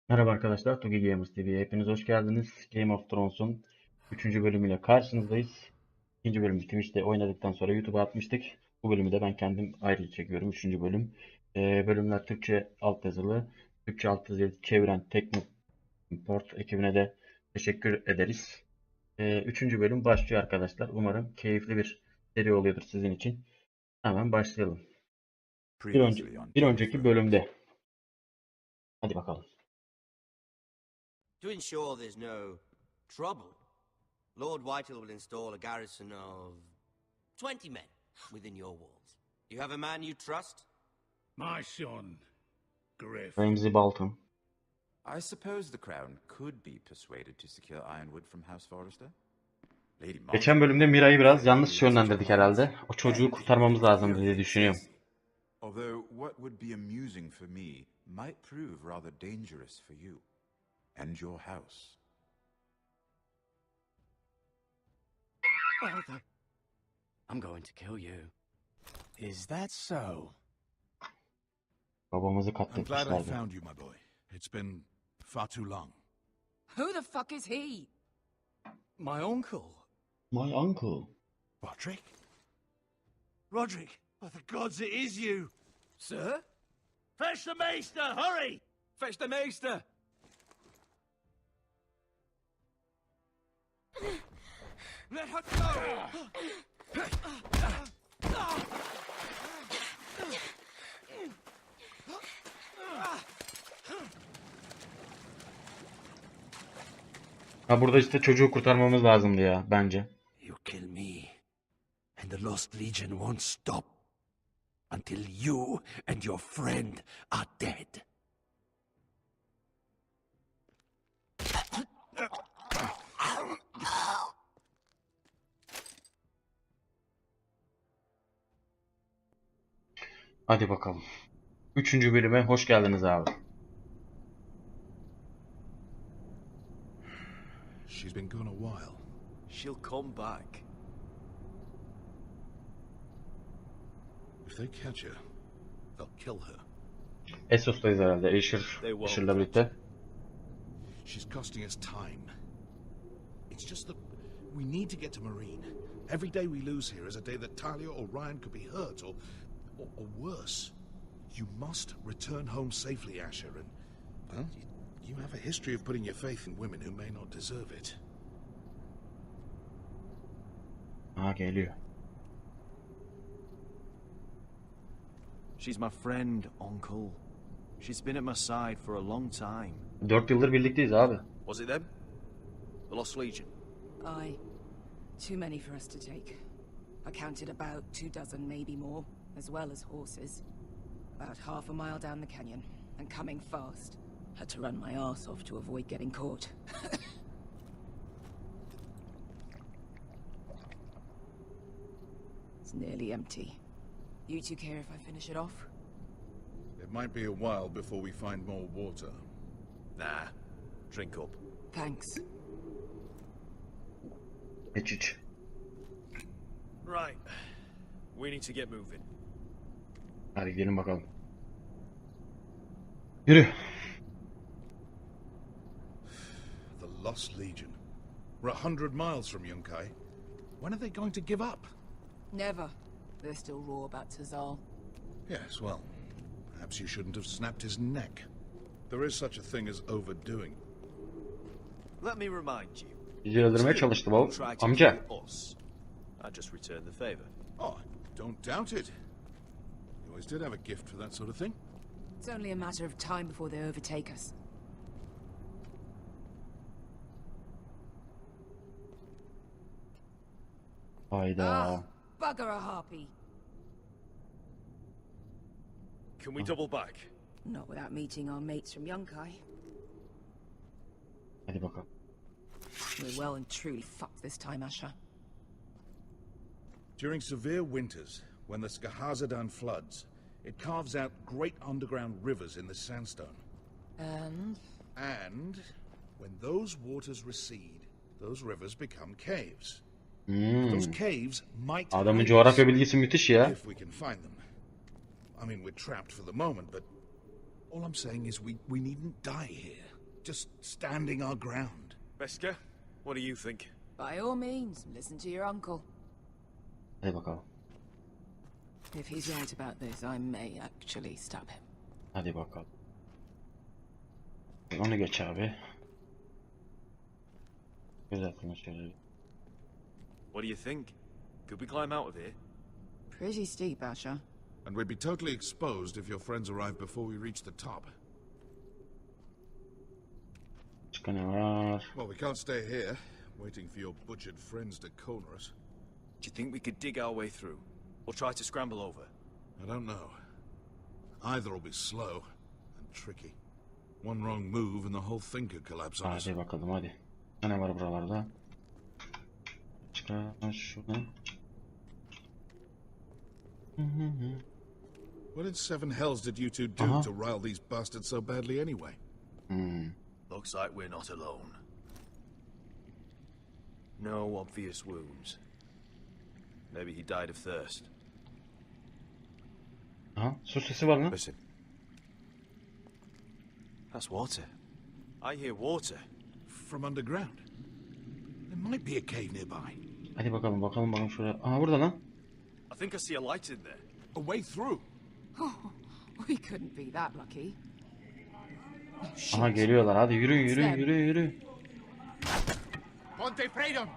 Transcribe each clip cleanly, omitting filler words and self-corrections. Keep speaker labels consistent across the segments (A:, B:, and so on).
A: Merhaba arkadaşlar, Tugi Gamers TV'ye hepiniz hoş geldiniz. Game of Thrones'un 3. bölümüyle karşınızdayız. 2. bölümü Twitch'te oynadıktan sonra YouTube'a atmıştık. Bu bölümü de ben kendim ayrı çekiyorum. 3. bölüm. Bölümler Türkçe altyazılı. Türkçe altyazılı çeviren Teknoport ekibine de teşekkür ederiz. 3. bölüm başlıyor arkadaşlar. Umarım keyifli bir seri oluyordur sizin için. Hemen başlayalım. Bir önceki bölümde. Hadi bakalım.
B: To ensure there's no trouble, Lord Whitehall will install a garrison of 20 men within your walls. Do you have a man you trust?
C: My son, Griff.
A: Ramsay Bolton.
D: I suppose the Crown could be persuaded to secure Ironwood from House Forrester. Lady
A: Geçen bölümde Mira'yı biraz yanlış yönlendirdik herhalde. O çocuğu kurtarmamız lazım diye düşünüyorum.
D: Although what would be amusing for me might prove rather dangerous for you and your house.
C: Father, I'm going to kill you. Is that so?
A: Babamızı
E: I'm glad I
A: katletmişlerdi.
E: found you, my boy. It's been far too long.
F: Who the fuck is he?
C: My uncle.
A: My uncle.
E: Roderick?
C: Roderick.
E: By the gods, it is you!
C: Sir?
E: Fetch the maester, hurry!
C: Fetch the maester. Let her go!
A: Ha burada işte çocuğu kurtarmamız lazımdı ya bence.
C: You kill me, and the Lost Legion won't stop until you and your friend are dead.
A: Hadi bakalım. 3. bölüme hoş geldiniz abi.
E: She's been gone a while.
C: She'll come back.
E: If they catch her, they'll kill her.
A: Essos'tayız herhalde. Aesher'la birlikte.
E: She's costing us time. It's just that we need to get to Marine. Every day we lose here is a day that Talia or Ryan could be hurt, or worse. You must return home safely, Asher, and, well, you have a history of putting your faith in women who may not deserve it.
A: Ha geliyor.
G: She's my friend, Uncle. She's been at my side for a long time.
A: 4 yıldır birlikteyiz abi.
G: Was it them? The Lost Legion?
F: Aye. Too many for us to take. I counted about 24, maybe more, as well as horses. About half a mile down the canyon, and coming fast. Had to run my arse off to avoid getting caught. It's nearly empty. You two care if I finish it off?
E: It might be a while before we find more water.
G: Nah. Drink up.
F: Thanks.
A: Hiç.
G: Right. We need to get moving.
A: Hadi gidelim bakalım. Yürü.
E: The Lost Legion. We're 100 miles from Yunkai. When are they going to give up?
F: Never. They're still raw about Tazal.
E: Yes, well, perhaps you shouldn't have snapped his neck. There is such a thing as overdoing.
G: Let me remind you.
A: Bizi öldürmeye çalıştı bu
G: Try to
A: amca.
G: kill us. I just returned the favor.
E: Oh, don't doubt it. You always did have a gift for that sort of thing.
F: It's only a matter of time before they overtake us.
A: Hayda.
F: Bugger a harpy.
G: Can we double back?
F: Not without meeting our mates from Yunkai.
A: Hadi bakalım.
F: We're well and truly fucked this time, Asher.
E: During severe winters, when the Skahazadan floods, it carves out great underground rivers in the sandstone. And when those waters recede, those rivers become caves. Those caves might
A: Adamın
E: hide
A: coğrafya
E: us
A: bilgisi müthiş ya.
E: if we can find them. I mean, we're trapped for the moment, but all I'm saying is we needn't die here. just standing our ground.
G: Beska, what do you think?
F: By all means, listen to your uncle.
A: Hadi bakalım.
F: If he's right about this, I may actually stop him.
A: Hadi bakalım. Onu geç abi. Güzel konuşuyoruz.
G: What do you think? Could we climb out of here?
F: Pretty steep, Asher.
E: And we'd be totally exposed if your friends arrived before we reached the top.
A: Başka ne var?
E: Well, we can't stay here, waiting for your butchered friends to corner us.
G: Do you think we could dig our way through? Or try to scramble over?
E: I don't know. Either will be slow and tricky. One wrong move and the whole thing could collapse on us.
A: Hadi bakalım hadi. Ne var buralarda? Çıkar şunu.
E: What in seven hells did you two do to rile these bastards so badly anyway?
G: Looks like we're not alone. No obvious wounds. Maybe he died of thirst.
A: Aha, su sesi var lan.
G: Listen. That's water. I hear water.
E: From underground. There might be a cave nearby.
A: Hadi bakalım bakalım şuraya. Aha burada lan.
G: I think I see a light in there.
E: A way through.
F: Oh, we couldn't be that lucky.
A: Aha geliyorlar. Hadi yürüyün yürüyün yürüyün yürüyün.
C: Ponte freedom!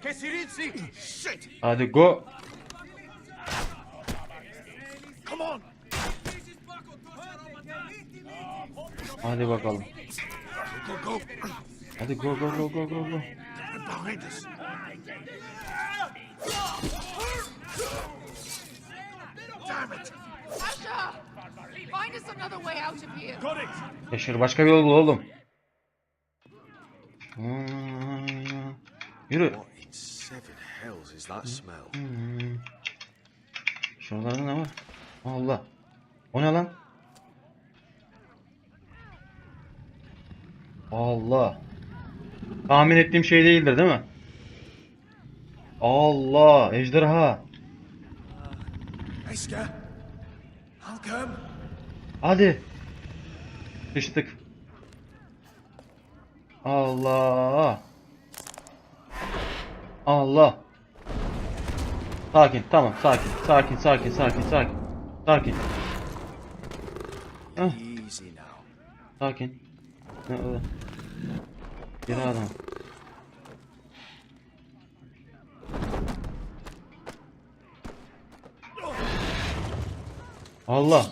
C: Che si rizzi! Shit!
A: Hadi go.
E: Come on!
A: Hadi bakalım.
E: Go, go!
A: Hadi go go go go go go.
E: They're behind us. Damn it!
F: Asher! Find us another way out of here.
G: Got it!
A: Yaşır başka bir yol bul oğlum. Yürü.
G: What in seven hells is that smell?
A: Şuralarda ne var? Allah. O ne lan? Allah. Tahmin ettiğim şey değildir değil mi? Allah. Ejderha.
E: Beska! I'll come.
A: Hadi. Sıçtık. Allah. Allah. Sakin, tamam, sakin. Sakin, sakin, sakin, sakin. Sakin. Heh,
G: Easy now.
A: sakin. Geri adam. Allah.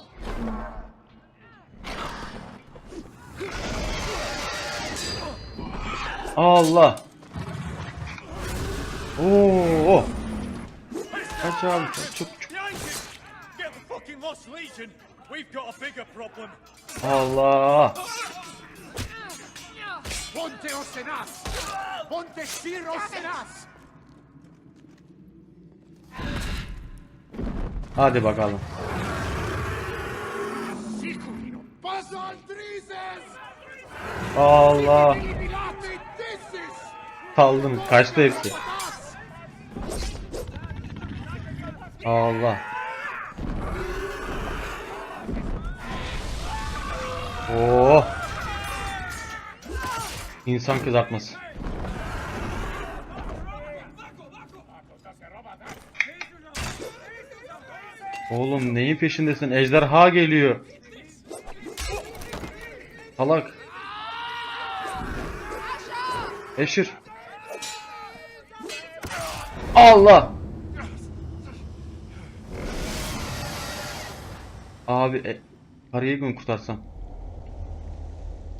A: Allah. Oo. Kaç abi çok.
G: Behind you! Get the fucking lost legion! We've got a bigger problem.
A: Allah.
C: Ponte osenas! Ponte sir osenas!
A: Hadi bakalım.
C: Sicurino! Paso aldrises!
A: Allah.
C: Eliminate desis!
A: Kaldım. Kaçtı hepsi. Allah. Oh. İnsan kızartması. Oğlum neyin peşindesin? Ejderha geliyor. Salak. Eşir. Allah. Abi karıyı mı kurtarsam?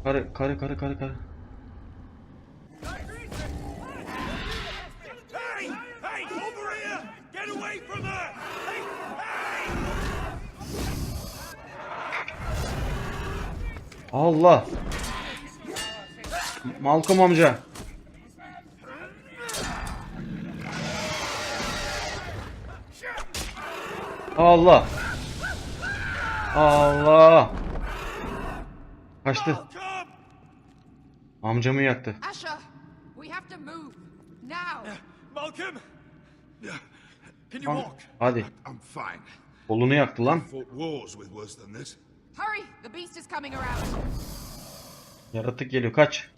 A: Karı.
G: Hey! Hey! Over here! Get away from her! Hey! Hey!
A: Allah. Malcolm amca. Allah. Allah. Kaçtı. Amcamı yaktı.
F: Asher, we have to move. Now.
G: Malcolm! Can you walk?
A: Hadi.
E: I'm fine.
A: Kolunu yaktı lan.
E: Fought wars with worse than this.
F: Hurry, the beast is coming around.
A: Yaratık geliyor. Kaç.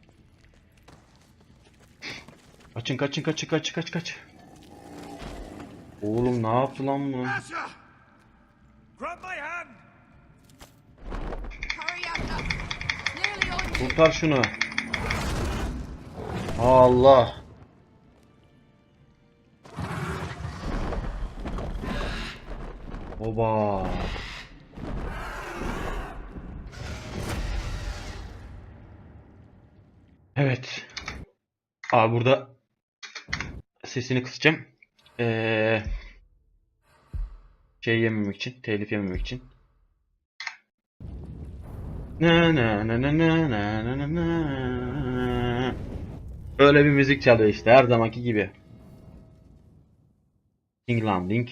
A: Kaçın kaçın kaçın kaç kaç kaç. Oğlum ne yaptı lan bu?
C: Asha! Grab my hand!
F: Hurry up, Doug. Nearly on you.
A: Kurtar şunu. Allah. Oba. Evet. Abi burada sesini kısacağım. Şey yememek için, telif yememek için. Na na na na na na na na na. Böyle bir müzik çalıyor işte her zamanki gibi. Ding Lang Ding.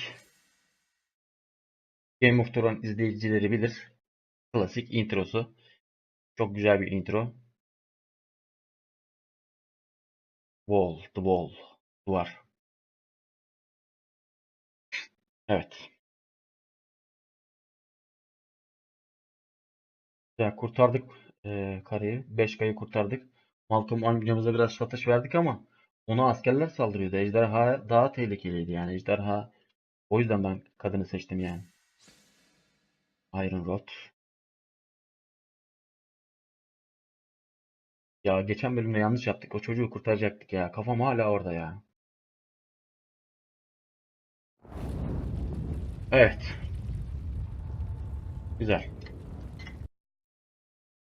A: Game of Thrones izleyicileri bilir. Klasik introsu. Çok güzel bir intro. Wall, the wall. Duvar. Evet. Ya kurtardık karıyı. 5 kayı kurtardık. Malcolm amcamıza biraz satış verdik ama ona askerler saldırıyordu. Ejderha daha tehlikeliydi yani. Ejderha. O yüzden ben kadını seçtim yani. Iron Rod. Ya geçen bölümde yanlış yaptık. O çocuğu kurtaracaktık ya. Kafam hala orada ya. Evet. Güzel.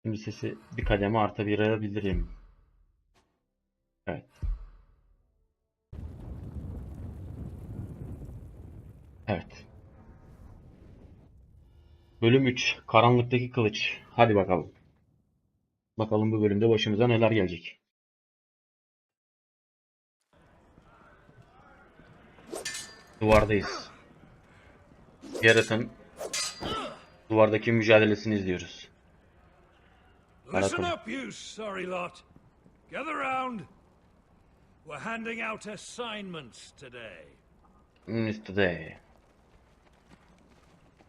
A: Şimdi sesi bir kademe arttırabilirim. Evet. Evet. Bölüm 3. Karanlıktaki kılıç. Hadi bakalım. Bakalım bu bölümde başımıza neler gelecek. Duvardayız. Yaratın duvardaki mücadelesini izliyoruz.
C: Listen
A: Bakalım.
C: up, you sorry lot. Gather round. We're handing out assignments today.
A: Today.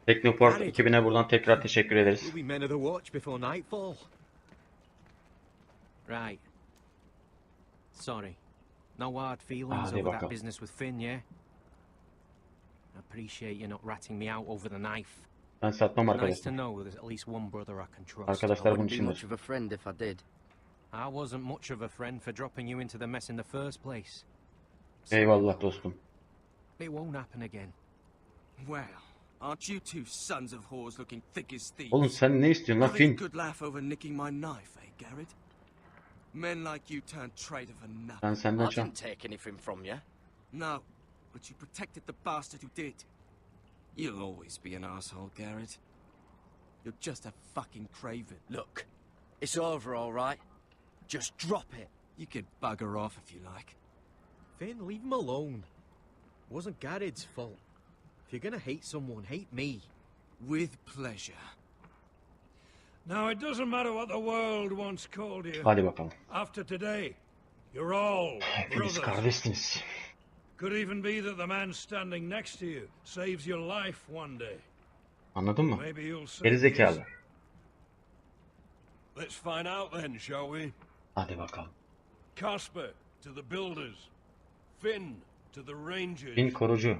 A: Teknoport ekibine buradan tekrar teşekkür ederiz.
G: We'll be men of the watch before nightfall. Right. Sorry. No hard feelings
A: Hadi
G: over that
A: bakalım.
G: business with Finn, yeah? I appreciate you not ratting me out over the knife.
A: Ben satmam
G: Nice to
A: arkadaşlar.
G: know there's at least one brother I can trust.
A: Arkadaşlar bunun
H: Be
A: içindir.
H: much of a friend if I did.
G: I wasn't much of a friend for dropping you into the mess in the first place.
A: Eyvallah dostum.
G: It won't happen again.
H: Well, aren't you two sons of whores looking thick as thieves?
A: Oğlum sen ne istiyorsun lan
H: Having a
A: Finn?
H: good laugh over nicking my knife, eh, Garrett? Men like you turn traitor for nothing.
A: Ben senden
H: I
A: çal.
H: didn't take anything from you. No, but you protected the bastard who did. You'll always be an asshole, Garrett. You're just a fucking craven. Look, it's over, all right. Just drop it. You could bugger off if you like.
G: Finn, leave him alone. It wasn't Garrett's fault. If you're gonna hate someone, hate me.
H: With pleasure.
C: Now, it doesn't matter what the world once called you.
A: Hadi bakalım.
C: After today, you're all
A: Hepiniz
C: brothers.
A: kardeşsiniz.
C: Could even be that the man standing next to you saves your life one day.
A: Anladın mı?
C: Maybe you'll save
A: Geri
C: his.
A: zekalı.
C: Let's find out then, shall we?
A: Hadi bakalım.
C: Casper to the builders. Finn to the rangers.
A: Finn korucu.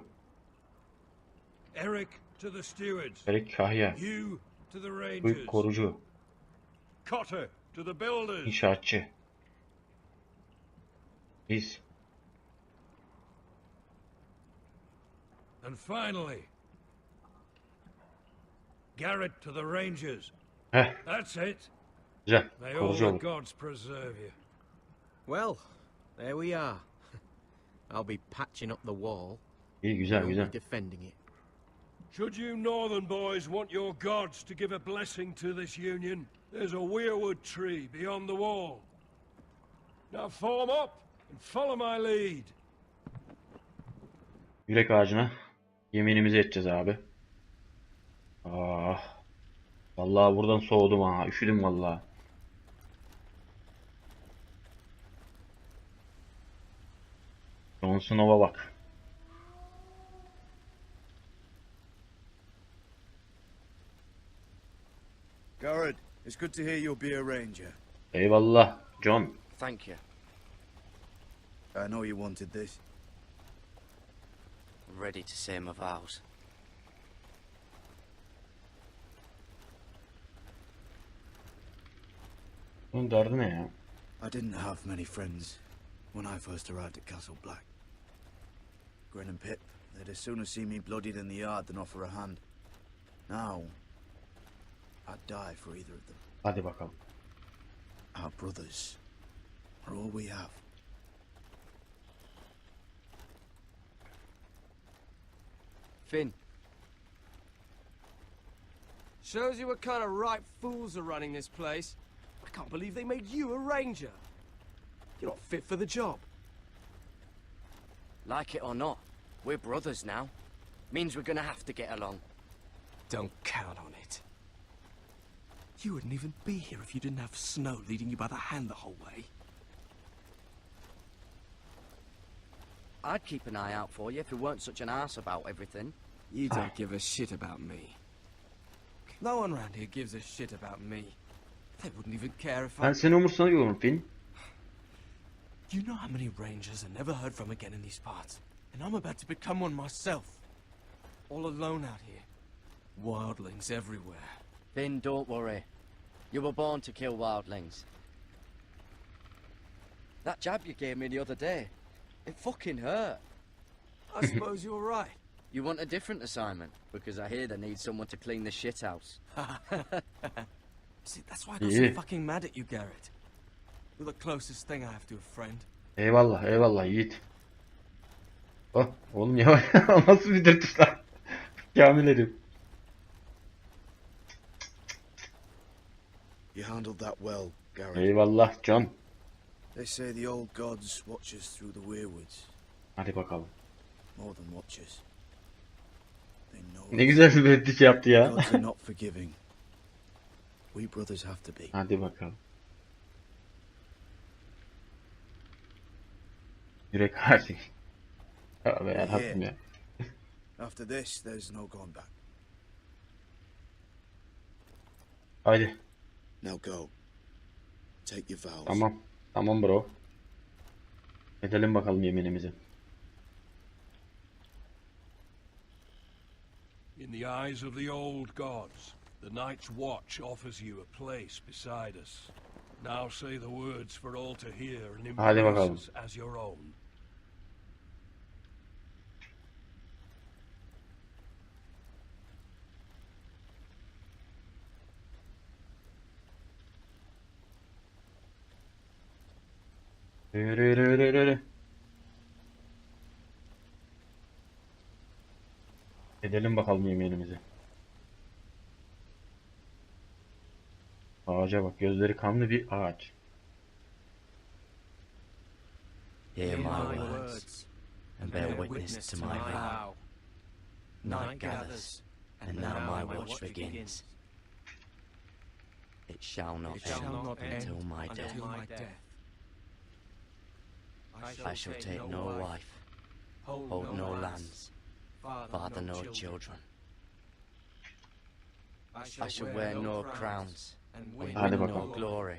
C: Eric to the stewards.
A: Erik kahya.
C: You to the rangers.
A: Büyük korucu.
C: Cotter to the builders.
A: İnşaatçı. Biz.
C: And finally, Garrett to the rangers.
A: Heh.
C: That's it.
A: Güzel.
C: May all
A: Korucu
C: the
A: olduk.
C: gods preserve you.
G: Well, there we are. I'll be patching up the wall.
A: İyi güzel
G: You'll
A: güzel.
G: be defending it.
C: Should you northern boys want your gods to give a blessing to this union, there's a weirwood tree beyond the wall. Now form up and follow my lead.
A: Yürek ağacına yeminimizi edeceğiz abi. Ah. Vallahi buradan soğudum ha. Üşüdüm vallahi. Jon Snow'a bak.
I: Garrett, it's good to hear you'll be a ranger.
A: Eyvallah John.
H: Thank you.
I: I know you wanted this.
H: Ready to say my vows.
A: Bunun derdi ne ya?
I: I didn't have many friends when I first arrived at Castle Black. Grin and Pip, they'd as soon as see me bloodied in the yard than offer a hand. Now, I'd die for either of them.
A: Hadi bakalım.
I: Our brothers are all we have.
H: Finn.
J: Shows you what kind of ripe fools are running this place. I can't believe they made you a ranger. You're not fit for the job.
H: Like it or not, we're brothers now. Means we're gonna have to get along.
J: Don't count on it. You wouldn't even be here if you didn't have Snow leading you by the hand the whole way.
H: I'd keep an eye out for you if you weren't such an arse about everything.
J: You don't give a shit about me. No one around here gives a shit about me. They wouldn't even care if
A: Ben seni umursamıyorum Finn.
J: You know how many rangers are never heard from again in these parts. And I'm about to become one myself. All alone out here. Wildlings everywhere.
H: Finn, don't worry. You were born to kill wildlings. That jab you gave me the other day, it fucking hurt.
J: I suppose you're right.
H: You want a different assignment? Because I hear they need someone to clean the shithouse.
J: See, that's why I got so fucking mad at you, Garrett. You're the closest thing I have to a friend.
A: Eyvallah eyvallah Yiğit. Oh oğlum ya nasıl bir dürtüş lan? Kamil herif.
I: You handled that well, Garrett.
A: Eyvallah John.
I: They say the old gods watch us through the weirwoods.
A: Hadi bakalım.
I: More than watch us. They know
A: Ne güzel bir dürtüş yaptı ya.
I: gods are not forgiving. We brothers have to be.
A: Hadi bakalım. Yürek harcı. Abi yarhattım ya.
I: After this, there's no going back.
A: Hadi.
I: Now go. Take your vows.
A: Tamam. Tamam bro. Edelim bakalım yeminimizi.
C: In the eyes of the old gods, the Night's Watch offers you a place beside us. Now say the words for all to hear and
A: Hadi
C: embrace
A: bakalım.
C: us as your own.
A: Yürü yürü yürü yürü. Edelim bakalım yeminimizi. Ağaca bak, gözleri kanlı bir ağaç.
H: Hear my words, and bear witness to my vow. Night gathers, and now my watch begins. It shall not end until my death. I shall take no wife, hold no lands, father no children. I shall wear no crowns, and
A: Hadi
H: win no
A: bakalım.
H: glory.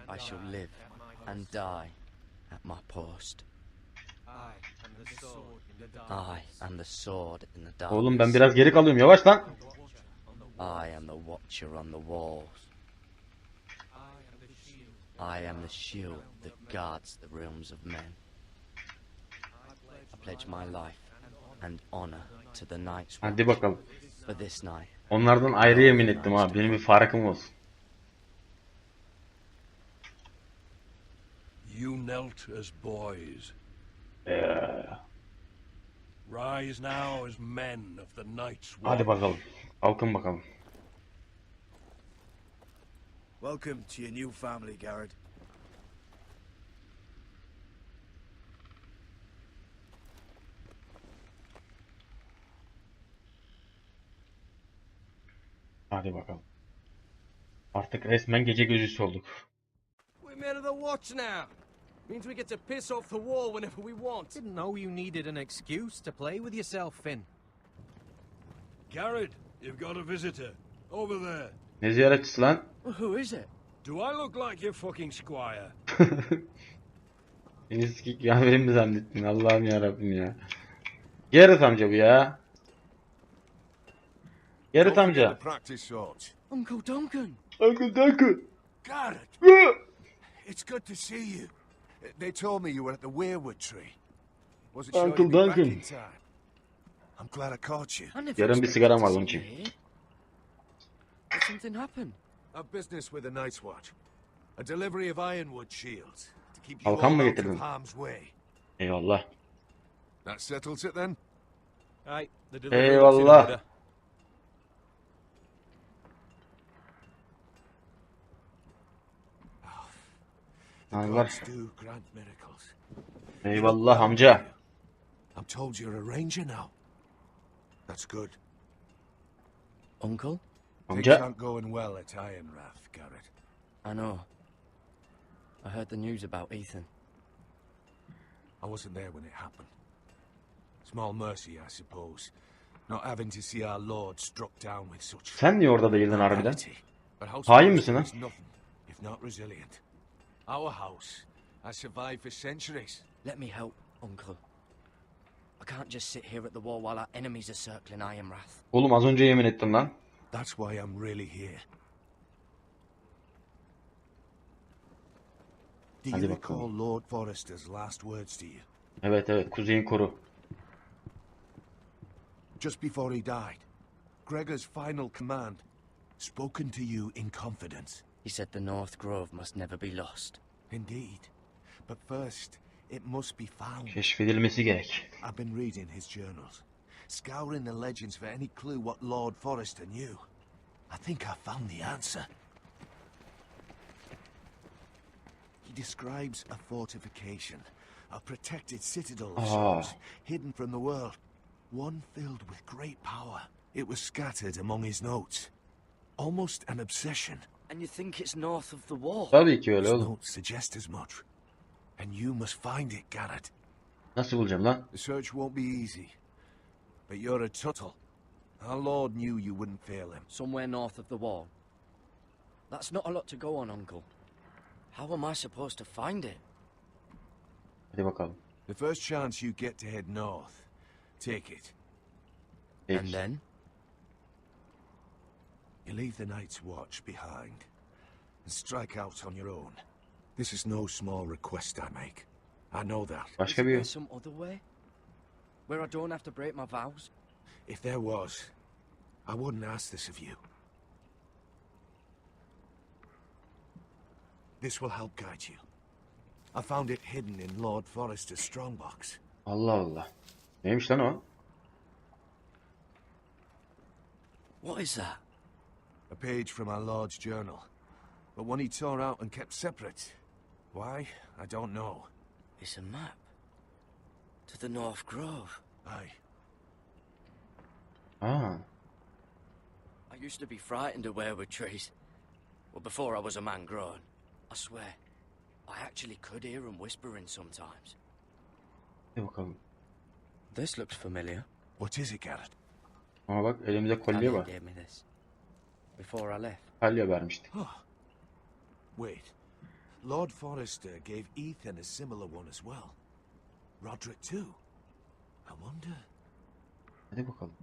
H: I shall live and die at my post. I am the sword in the darkness.
A: Oğlum ben biraz geri kalıyorum, yavaş lan.
H: I am the watcher on the walls. I am the shield that guards the realms of men. I pledge my life and honor to the Night's Watch
A: Hadi bakalım.
H: for this night.
A: Onlardan ayrı yemin ettim ha. Benim bir farkım olsun.
C: You knelt as boys. Rise now as men of the Night's Watch.
A: Hadi bakalım. Kalkın bakalım.
I: Welcome to your new family, Garrett.
A: Hadi bakalım. Artık resmen gece gözcüsü olduk.
J: We're men of the Watch now. Means we get to piss off the wall whenever we want.
G: Didn't know you needed an excuse to play with yourself, Finn.
C: Garrett, you've got a visitor. Over there.
A: Ne ziyaretçisi lan?
H: Who is it?
C: Do I look like your fucking squire?
A: Beni sikik ya benim mi zannettin? Allah'ım yarabbim ya. Gerrit amca bu ya. Gerrit
E: Don't forget
A: amca.
E: the practice swords.
H: Uncle Duncan.
A: Uncle Duncan.
E: Garrett, it's good to see you. They told me you were at the weirwood tree. Wasn't sure
A: Uncle
E: you'd be back
A: Duncan.
E: in time. I'm glad I caught you.
H: I never
A: Yarın bir
H: expected
A: sigaram
H: to
A: var
H: see
A: onun
H: you
A: için.
H: here. Did something happen?
E: I've business with the Night's Watch. A delivery of ironwood shields to keep you
A: Kalkan
E: all
A: mı
E: out
A: getirdin?
E: of harm's way.
A: Eyvallah.
E: That settles it then?
J: Aye, the delivery looks in
A: Eyvallah.
J: order.
E: The
A: Anlar.
E: gods do grant miracles.
A: Eyvallah amca.
E: I'm told you're a ranger now. That's good.
H: Uncle?
E: Things
A: Amca.
E: aren't going well at Ironrath, Garrett.
H: I know. I heard the news about Ethan.
E: I wasn't there when it happened. Small mercy, I suppose. Not having to see our Lord struck down with such
A: Sen niye orada değildin harbiden?
E: brutality. But House
A: Hain misin
E: Forrester
A: ha?
E: is nothing if not resilient. Our house has survived for centuries.
H: Let me help, Uncle. I can't just sit here at the wall while our enemies are circling Ironrath.
A: Oğlum az önce yemin ettim lan.
E: That's why I'm really here. Do you
A: Hadi
E: recall
A: bakalım.
E: Lord Forrester's last words to you?
A: Evet evet, kuzeyin koru.
E: Just before he died, Gregor's final command, spoken to you in confidence.
H: He said the North Grove must never be lost.
E: Indeed. But first, it must be found.
A: Keşfedilmesi gerek.
E: I've been reading his journals, scouring the legends for any clue what Lord Forrester knew. I think I found the answer. He describes a fortification, a protected citadel of sorts, hidden from the world, one filled with great power. It was scattered among his notes, almost an obsession.
H: And you think it's north of the wall?
A: Tabii ki öyle
E: His
A: oğlum.
E: notes suggest as much. And you must find it, Garrett.
A: Nasıl bulacağım lan?
E: The search won't be easy. But you're a Tuttle. Our Lord knew you wouldn't fail him.
H: Somewhere north of the wall. That's not a lot to go on, Uncle. How am I supposed to find it?
A: Hadi bakalım.
E: The first chance you get to head north, take it.
H: And
A: Peki.
H: then?
E: You leave the Night's Watch behind and strike out on your own. This is no small request I make. I know that.
A: Başka
H: Is
A: bir
H: there
A: yol.
H: some other way? Where I don't have to break my vows?
E: If there was, I wouldn't ask this of you. This will help guide you. I found it hidden in Lord Forrester's strongbox.
A: Allah Allah. Neymiş lan o?
H: What is that?
E: A page from our Lord's journal, but one he tore out and kept separate. Why? I don't know.
H: It's a map. To the North Grove.
E: Aye.
A: Aa.
H: I used to be frightened of weirwood trees. Well, before I was a man grown. I swear, I actually could hear them whispering sometimes.
A: Hadi bakalım.
H: This looks familiar.
E: What is it, Garrett?
A: Ama bak elimizde kolye
H: Talia
A: var.
H: gave me this. Before I left.
A: Kolye vermişti.
E: Wait. Lord Forrester gave Ethan a similar one as well. Roderick too. I wonder...
A: Hadi bakalım.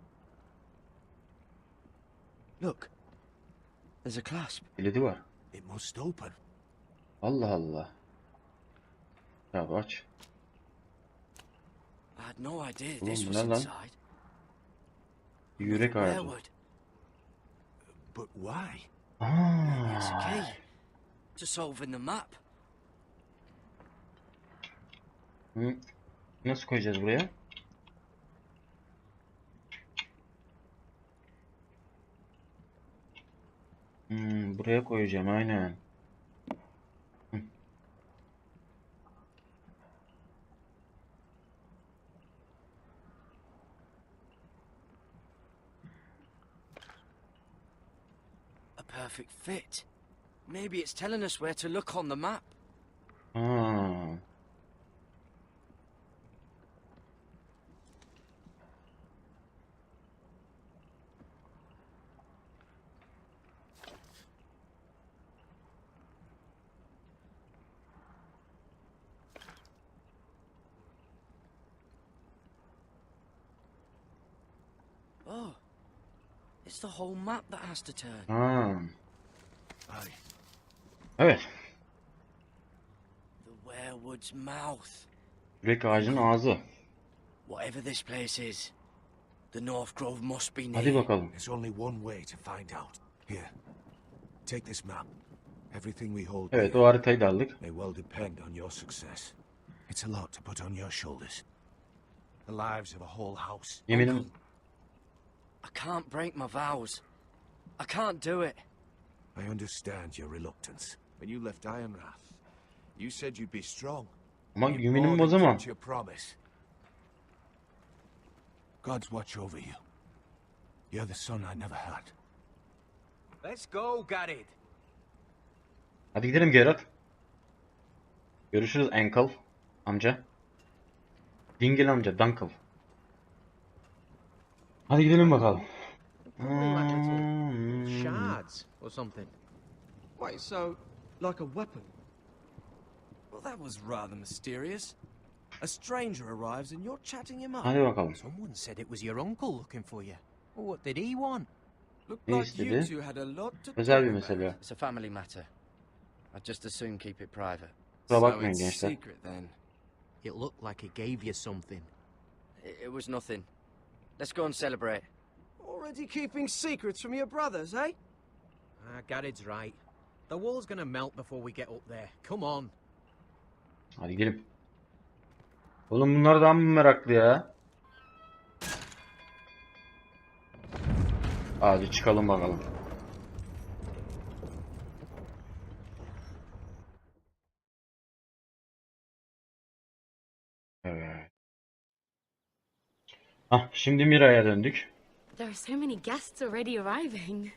H: Look. There's a clasp.
A: Kilidi var.
E: It must open.
A: Allah Allah. Ya aç.
H: I had no idea
A: Oğlum,
H: this
A: bu
H: was
A: ne lan?
H: inside.
A: Yürek ağacı.
H: Weirwood.
E: But why?
H: It's a
A: Aa.
H: key. To solving the map.
A: Hı. Nasıl koyacağız buraya? Buraya koyacağım aynen. Hı.
H: A perfect fit. Maybe it's telling us where to look on the map.
A: Aa.
H: It's the whole map that has to turn.
A: Ha.
E: Aye.
A: Evet.
H: The werewood's mouth.
A: Yürek ağacının ağzı.
H: Whatever this place is, the North Grove must be near.
A: Hadi bakalım.
E: There's only one way to find out. Here, take this map. Everything we hold
A: Evet,
E: dear
A: o haritayı da aldık.
E: may well depend on your success. It's a lot to put on your shoulders. The lives of a whole house.
A: Yeminim.
H: I can't break my vows. I can't do it.
E: I understand your reluctance. When you left Ironrath, you said you'd be strong.
A: Ama
E: You
A: yeminim
E: more
A: o
E: than
A: zaman.
E: kept your promise. God's watch over you. You're the son I never had.
J: Let's go, Garrett.
A: Hadi gidelim Geralt. Görüşürüz Uncle amca. Dingil amca, Dunkle. Hadi gidelim bakalım.
J: Shards or something. Wait, so like a weapon? Well, that was rather mysterious. A stranger arrives and you're chatting him up.
A: Hadi bakalım.
J: Someone said it was your uncle looking for you. Well, what did he want? Looked
A: Ne
J: like you
A: istedi?
J: two had a lot to
A: Özel
J: talk
A: bir
J: about.
A: mesele.
H: It's a family matter. I'd just as soon keep it private.
A: Kusura
J: So
A: bakmayın
J: it's
A: gençler.
J: secret then. It looked like he gave you something.
H: It was nothing. Let's go and celebrate.
J: Already keeping secrets from your brothers, eh? Garrett's right. The wall's gonna melt before we get up there. Come on.
A: Hadi gidelim. Oğlum bunlar daha mı meraklı ya? Hadi çıkalım bakalım. Evet. Şimdi Mira'ya döndük.
K: There are so many guests already arriving.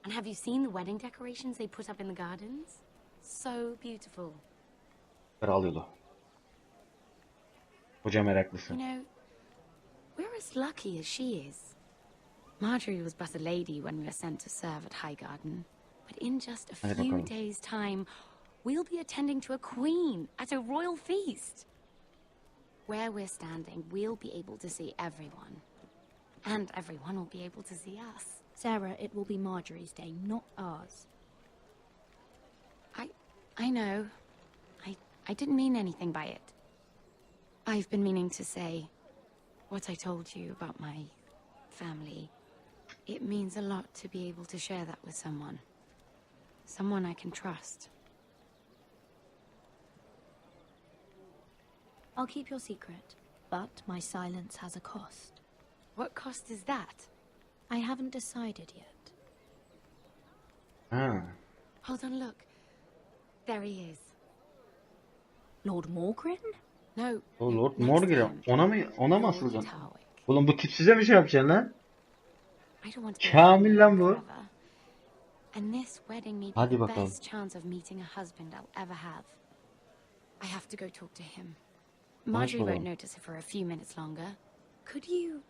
K: And have you seen the wedding decorations they put up in the gardens? So beautiful.
A: Kral yolu. Koca meraklısı.
K: You know, we're as lucky as she is. Marjorie was but a lady when we were sent to serve at Highgarden. But in just a
A: Hadi
K: few
A: bakalım.
K: days' time, we'll be attending to a queen at a royal feast. Where we're standing, we'll be able to see everyone. And everyone will be able to see us.
L: Sarah, it will be Marjorie's day, not ours.
K: I know. I didn't mean anything by it. I've been meaning to say what I told you about my family. It means a lot to be able to share that with someone. Someone I can trust.
L: I'll keep your secret, but my silence has a cost.
K: What cost is that?
L: I haven't decided yet.
A: Ha.
K: Hold on, look. There he is.
L: Lord Morgren?
K: No.
A: O Lord
K: next
A: Morgan.
K: to him.
A: Ona mı
K: Lord
A: asılacaksın?
K: Tarwick.
A: Oğlum bu tip size mi şey yapacaksın lan?
K: I don't want to be
A: Kamil lan bu.
K: forever. And this wedding may be
A: Hadi
K: the
A: bakalım.
K: best chance of meeting a husband I'll ever have. I have to go talk to him. Marjorie won't
A: bakalım.
K: notice it for a few minutes longer. Could you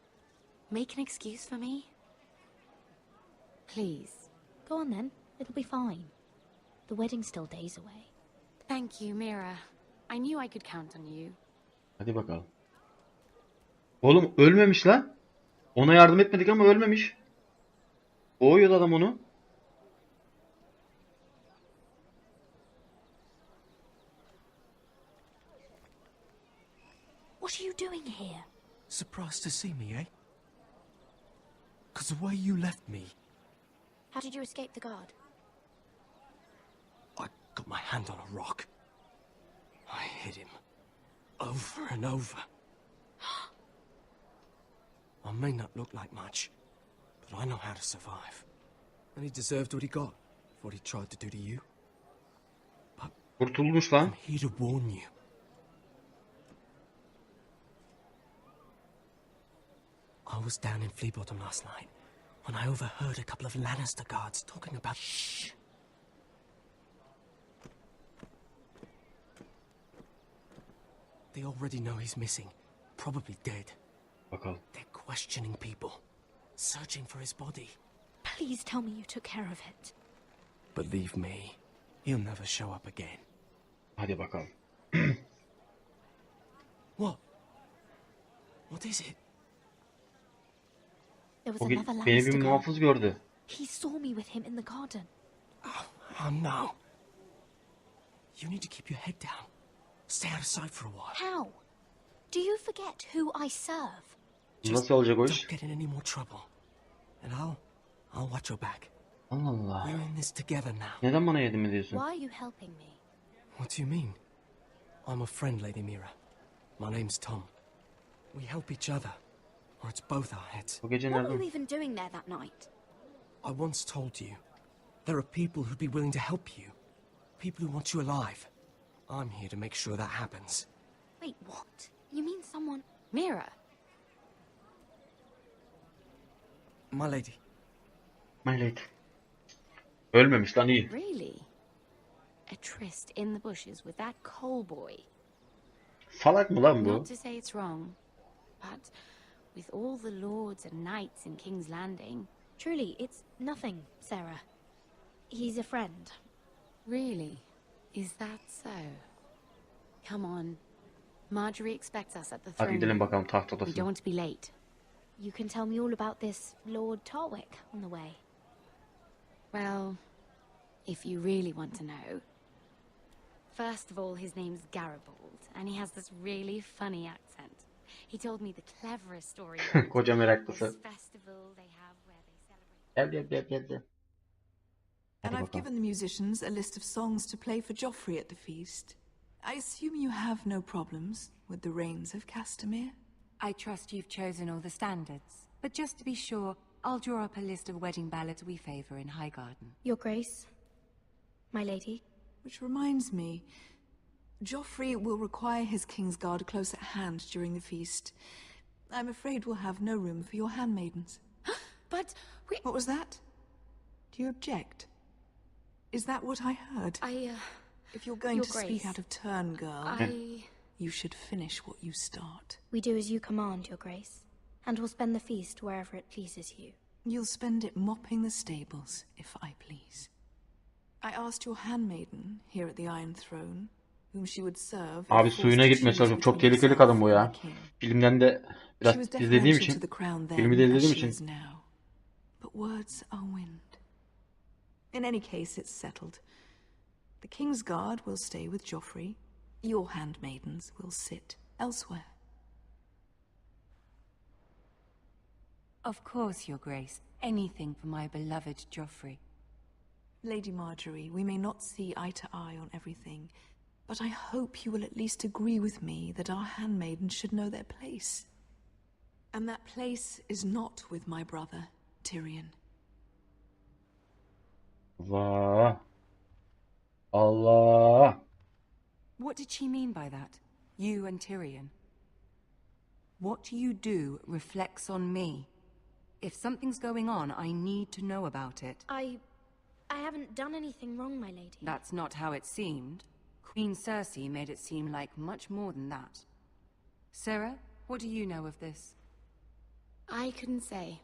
K: make an excuse for me? Please.
L: Go on then, it'll be fine. The wedding's still days away.
K: Thank you, Mira. I knew I could count on you.
A: Hadi bakalım. Oğlum ölmemiş lan. Ona yardım etmedik ama ölmemiş. Boğuyordu adam onu.
L: What are you doing here?
J: Surprised to see me, eh? 'Cause the way you left me,
L: How did you escape the guard?
J: I got my hand on a rock. I hit him. Over and over. I may not look like much, but I know how to survive. And he deserved what he got, for what he tried to do to you.
A: Kurtulmuş lan.
J: I'm here to warn you. I was down in Fleabottom last night when I overheard a couple of Lannister guards talking about... Shh! They already know he's missing, probably dead.
A: Bakalım.
J: They're questioning people, searching for his body.
L: Please tell me you took care of it.
J: Believe me, he'll never show up again.
A: Hadi bakalım.
J: What? What is it?
L: There was
A: O
L: another
A: beni bir
L: Lannister girl.
A: muhafız gördü.
L: He saw me with him in the garden.
J: Oh no. You need to keep your head down. Stay out of sight for a while.
L: How? Do you forget who I serve?
A: Nasıl olacak o iş?
J: Don't get in any more trouble. And I'll watch your back.
A: Allah Allah.
J: We're in this together now.
A: Neden bana yardım ediyorsun?
L: Why are you helping me?
J: What do you mean? I'm a friend, Lady Mira. My name's Tom. We help each other, or it's both our heads.
A: Bu gece
L: What were you
A: nerede?
L: even doing there that night?
J: I once told you, there are people who'd be willing to help you. People who want you alive. I'm here to make sure that happens.
L: Wait, what? You mean someone...
K: Mira,
J: My lady.
A: My lady. Ölmemiş lan iyi.
K: really? A tryst in the bushes with that coal boy?
A: Salak mı lan bu?
K: Not to say it's wrong, but with all the lords and knights in King's Landing...
L: Truly, it's nothing, Sarah. He's a friend.
K: Really? Is that so? Come on. Marjorie expects us at the
A: Hadi
K: throne
A: gidelim
K: room.
A: bakalım taht
K: We don't
A: odasına.
K: want to be late.
L: You can tell me all about this Lord Tarwick on the way.
K: Well, if you really want to know... First of all, his name's Garibaldi, and he has this really funny accent. He told me the cleverest story about
A: Koca meraklısı.
K: this festival they have where they celebrate...
A: Gel.
M: And
A: Hadi
M: I've
A: bakalım.
M: given the musicians a list of songs to play for Joffrey at the feast. I assume you have no problems with the Rains of Castamere?
N: I trust you've chosen all the standards. But just to be sure, I'll draw up a list of wedding ballads we favour in Highgarden.
L: Your Grace, my lady.
M: Which reminds me, Joffrey will require his Kingsguard close at hand during the feast. I'm afraid we'll have no room for your handmaidens.
N: But we...
M: What was that? Do you object? Is that what I heard? If you're going
L: Your
M: to speak
L: Grace,
M: out of turn, girl,
L: I...
M: you should finish what you start.
L: We do as you command, Your Grace, and we'll spend the feast wherever it pleases you.
M: You'll spend it mopping the stables, if I please. I asked your handmaiden here at the Iron Throne, whom she would serve.
A: Abi suyuna gitmeye çalışıyorum. Çok tehlikeli kadın bu ya. Filmden de biraz izlediğim için, filmi de izlediğim için.
M: But words are wind. In any case, it's settled. The Kingsguard will stay with Joffrey. Your handmaidens will sit elsewhere.
N: Of course, Your Grace. Anything for my beloved Joffrey.
M: Lady Marjorie, we may not see eye to eye on everything, but I hope you will at least agree with me that our handmaidens should know their place. And that place is not with my brother, Tyrion.
A: Allah. Allah.
N: What did she mean by that? You and Tyrion? What you do reflects on me. If something's going on, I need to know about it.
L: I haven't done anything wrong, my lady.
N: That's not how it seemed. Queen Cersei made it seem like much more than that. Sarah, what do you know of this?
K: I couldn't say,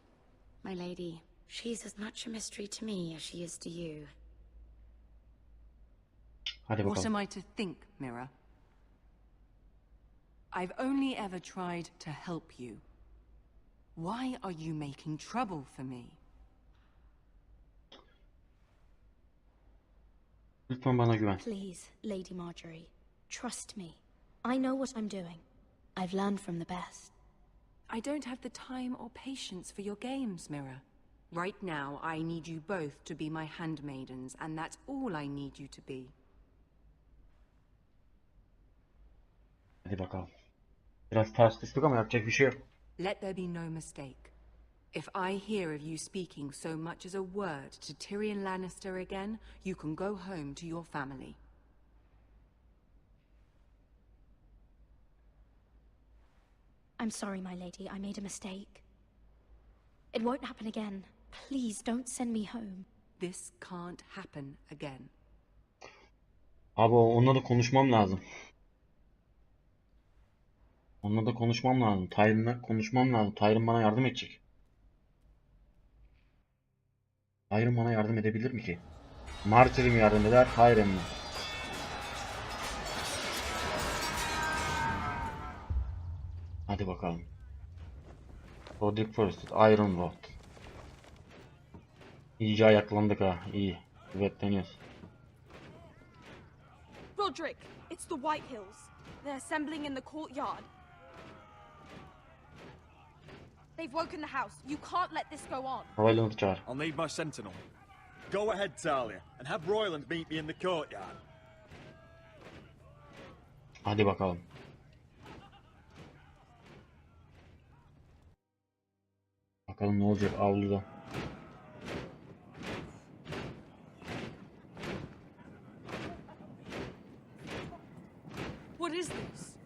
K: my lady. She's as much a mystery to me as she is to you.
A: Hadi bakalım.
N: What am I to think, Mira? I've only ever tried to help you. Why are you making trouble for me?
A: Lütfen bana güven.
L: Please, Lady Marjorie, trust me. I know what I'm doing. I've learned from the best.
N: I don't have the time or patience for your games, Mira. Right now, I need you both to be my handmaidens, and that's all I need you to be.
A: Hadi bakalım. Biraz ters düştük ama yapacak bir şey yok.
N: Let there be no mistake. If I hear of you speaking so much as a word to Tyrion Lannister again, you can go home to your family.
L: I'm sorry, my lady. I made a mistake. It won't happen again. Please don't send me home.
N: This can't happen again.
A: Abi onunla da konuşmam lazım. Onunla da konuşmam lazım. Tyrion'la konuşmam lazım. Tyrion bana yardım edecek. Tyrion bana yardım edebilir mi ki? Marjorie mi yardım eder? Tyrion mu? Hadi bakalım. Roderick Forrest, Iron Lord. İyice ayaklandık ha. İyi. Kuvvetleniyoruz.
O: Roderick, it's the White Hills. They're assembling in the courtyard. They've woken the house. You can't let this go on.
A: Royland'ı çağır.
G: I'll need my sentinel. Go ahead, Talia, and have Royland meet me in the courtyard.
A: Hadi bakalım. Bakalım ne olacak avluda.
O: What is this?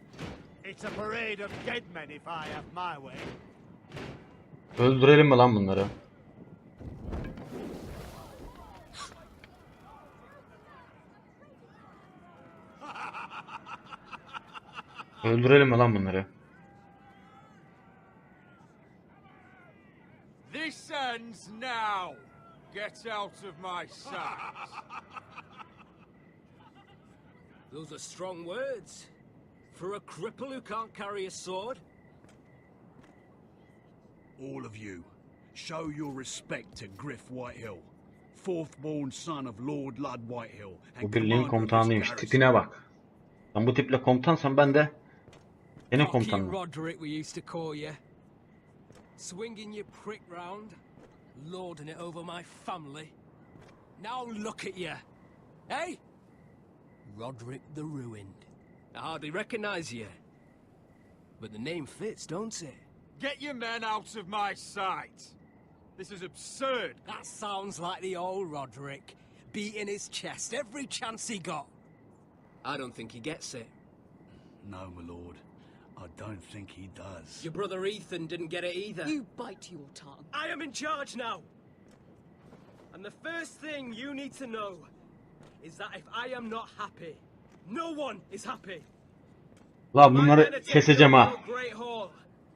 P: It's a parade of dead men if I have my way.
A: Öldürelim mi lan bunları? Öldürelim mi lan bunları?
Q: This ends now. Get out of my sight.
J: Those are strong words. For a cripple who can't carry a sword?
E: All of you, show your respect to Griff Whitehill, fourth-born son of Lord Lud Whitehill.
A: Bu birliğin komutanıymış. Tipine bak. Sen bu tiple komutansan ben de senin komutanım.
J: Roderick we used to call you. Swinging your prick round, lording it over my family. Now look at you. Hey? Roderick the Ruined. I hardly recognize you. But the name fits, don't it?
Q: Get your men out of my sight. This is absurd.
J: That sounds like the old Roderick, beating his chest every chance he got. I don't think he gets it.
E: No, my lord. I don't think he does.
J: Your brother Ethan didn't get it either.
O: You bite your tongue.
J: I am in charge now. And the first thing you need to know is that if I am not happy, no one is happy.
A: La bunları keseceğim ha.
J: Great Hall.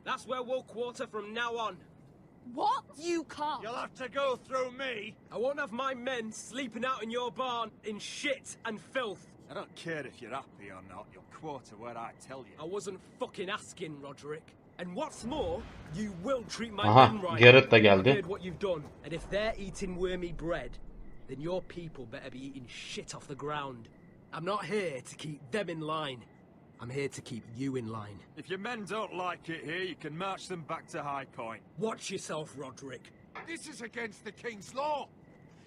J: That's where we'll quarter from now on.
O: What? You can't.
P: You'll have to go through me.
J: I won't have my men sleeping out in your barn in shit and filth.
Q: I don't care if you're happy or not. You'll quarter where I tell you.
J: I wasn't fucking asking, Roderick. And what's more, you will treat my
A: Aha,
J: men right.
A: Garrett da
J: I've
A: geldi.
J: heard what you've done, and if they're eating wormy bread, then your people better be eating shit off the ground. I'm not here to keep them in line. I'm here to keep you in line.
Q: If your men don't like it here, you can march them back to High Point.
J: Watch yourself, Roderick.
P: This is against the king's law.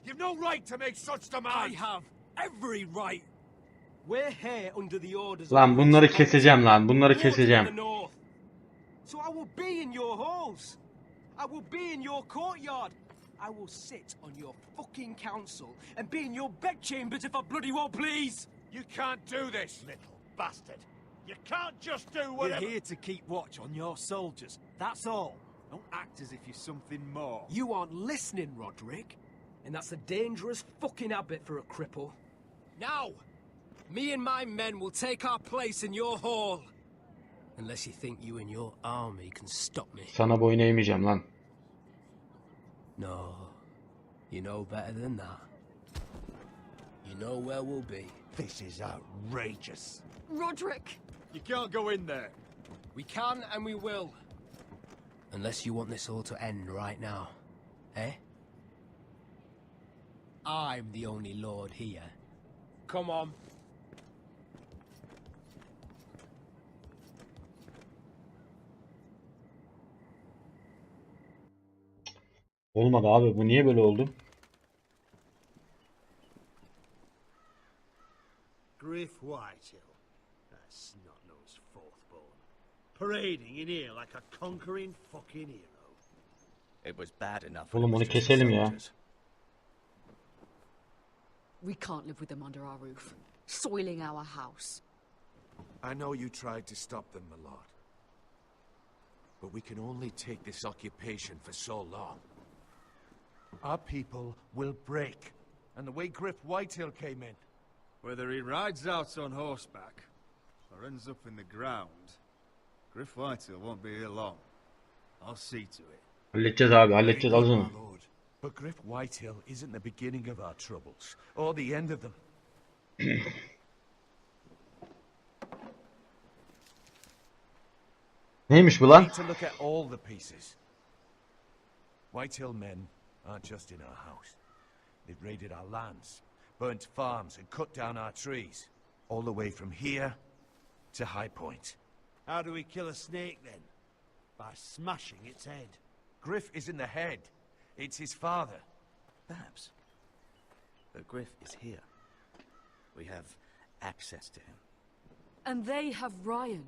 P: You've no right to make such demands.
J: I have every right. We're here under the orders.
A: Lan bunları keseceğim lan. Bunları keseceğim.
J: So I will be in your halls. I will be in your courtyard. I will sit on your fucking council and be in your bedchambers if I bloody well please.
P: You can't do this, little bastard. You can't just do whatever.
Q: You're here to keep watch on your soldiers. That's all. Don't act as if you're something more.
J: You aren't listening, Roderick. And that's a dangerous fucking habit for a cripple. Now, me and my men will take our place in your hall. Unless you think you and your army can stop me.
A: Sana boyun eğmeyeceğim lan.
J: No. You know better than that. You know where we'll be.
P: This is outrageous.
O: Roderick!
Q: You can't go in there.
J: We can and we will. Unless you want this all to end right now. Eh? I'm the only lord here. Come on.
A: Olmadı abi. Bu niye böyle oldu?
P: Griff Whitehill. That snot-nosed fourth-born. Parading in here like a conquering fucking hero.
H: It was bad enough.
A: Oğlum onu keselim ya.
R: We can't live with them under our roof, soiling our house.
S: I know you tried to stop them, my lord. But we can only take this occupation for so long.
P: Our people will break. And the way Griff Whitehill came in.
Q: Whether he rides out on horseback or ends up in the ground, Griff Whitehill won't be here long. I'll see to it.
A: Halledeceğiz abi, halledeceğiz. Az onu.
P: But Griff Whitehill isn't the beginning of our troubles, or the end of them.
A: Neymiş bu
P: We
A: lan?
P: need to look at all the pieces. Whitehill men
S: aren't just in our house. They've raided our lands, burnt farms, and cut down our trees. All the way from here to High Point.
P: How do we kill a snake, then? By smashing its head.
S: Griff isn't the head. It's his father.
I: Perhaps. But Griff is here. We have access to him.
R: And they have Ryan.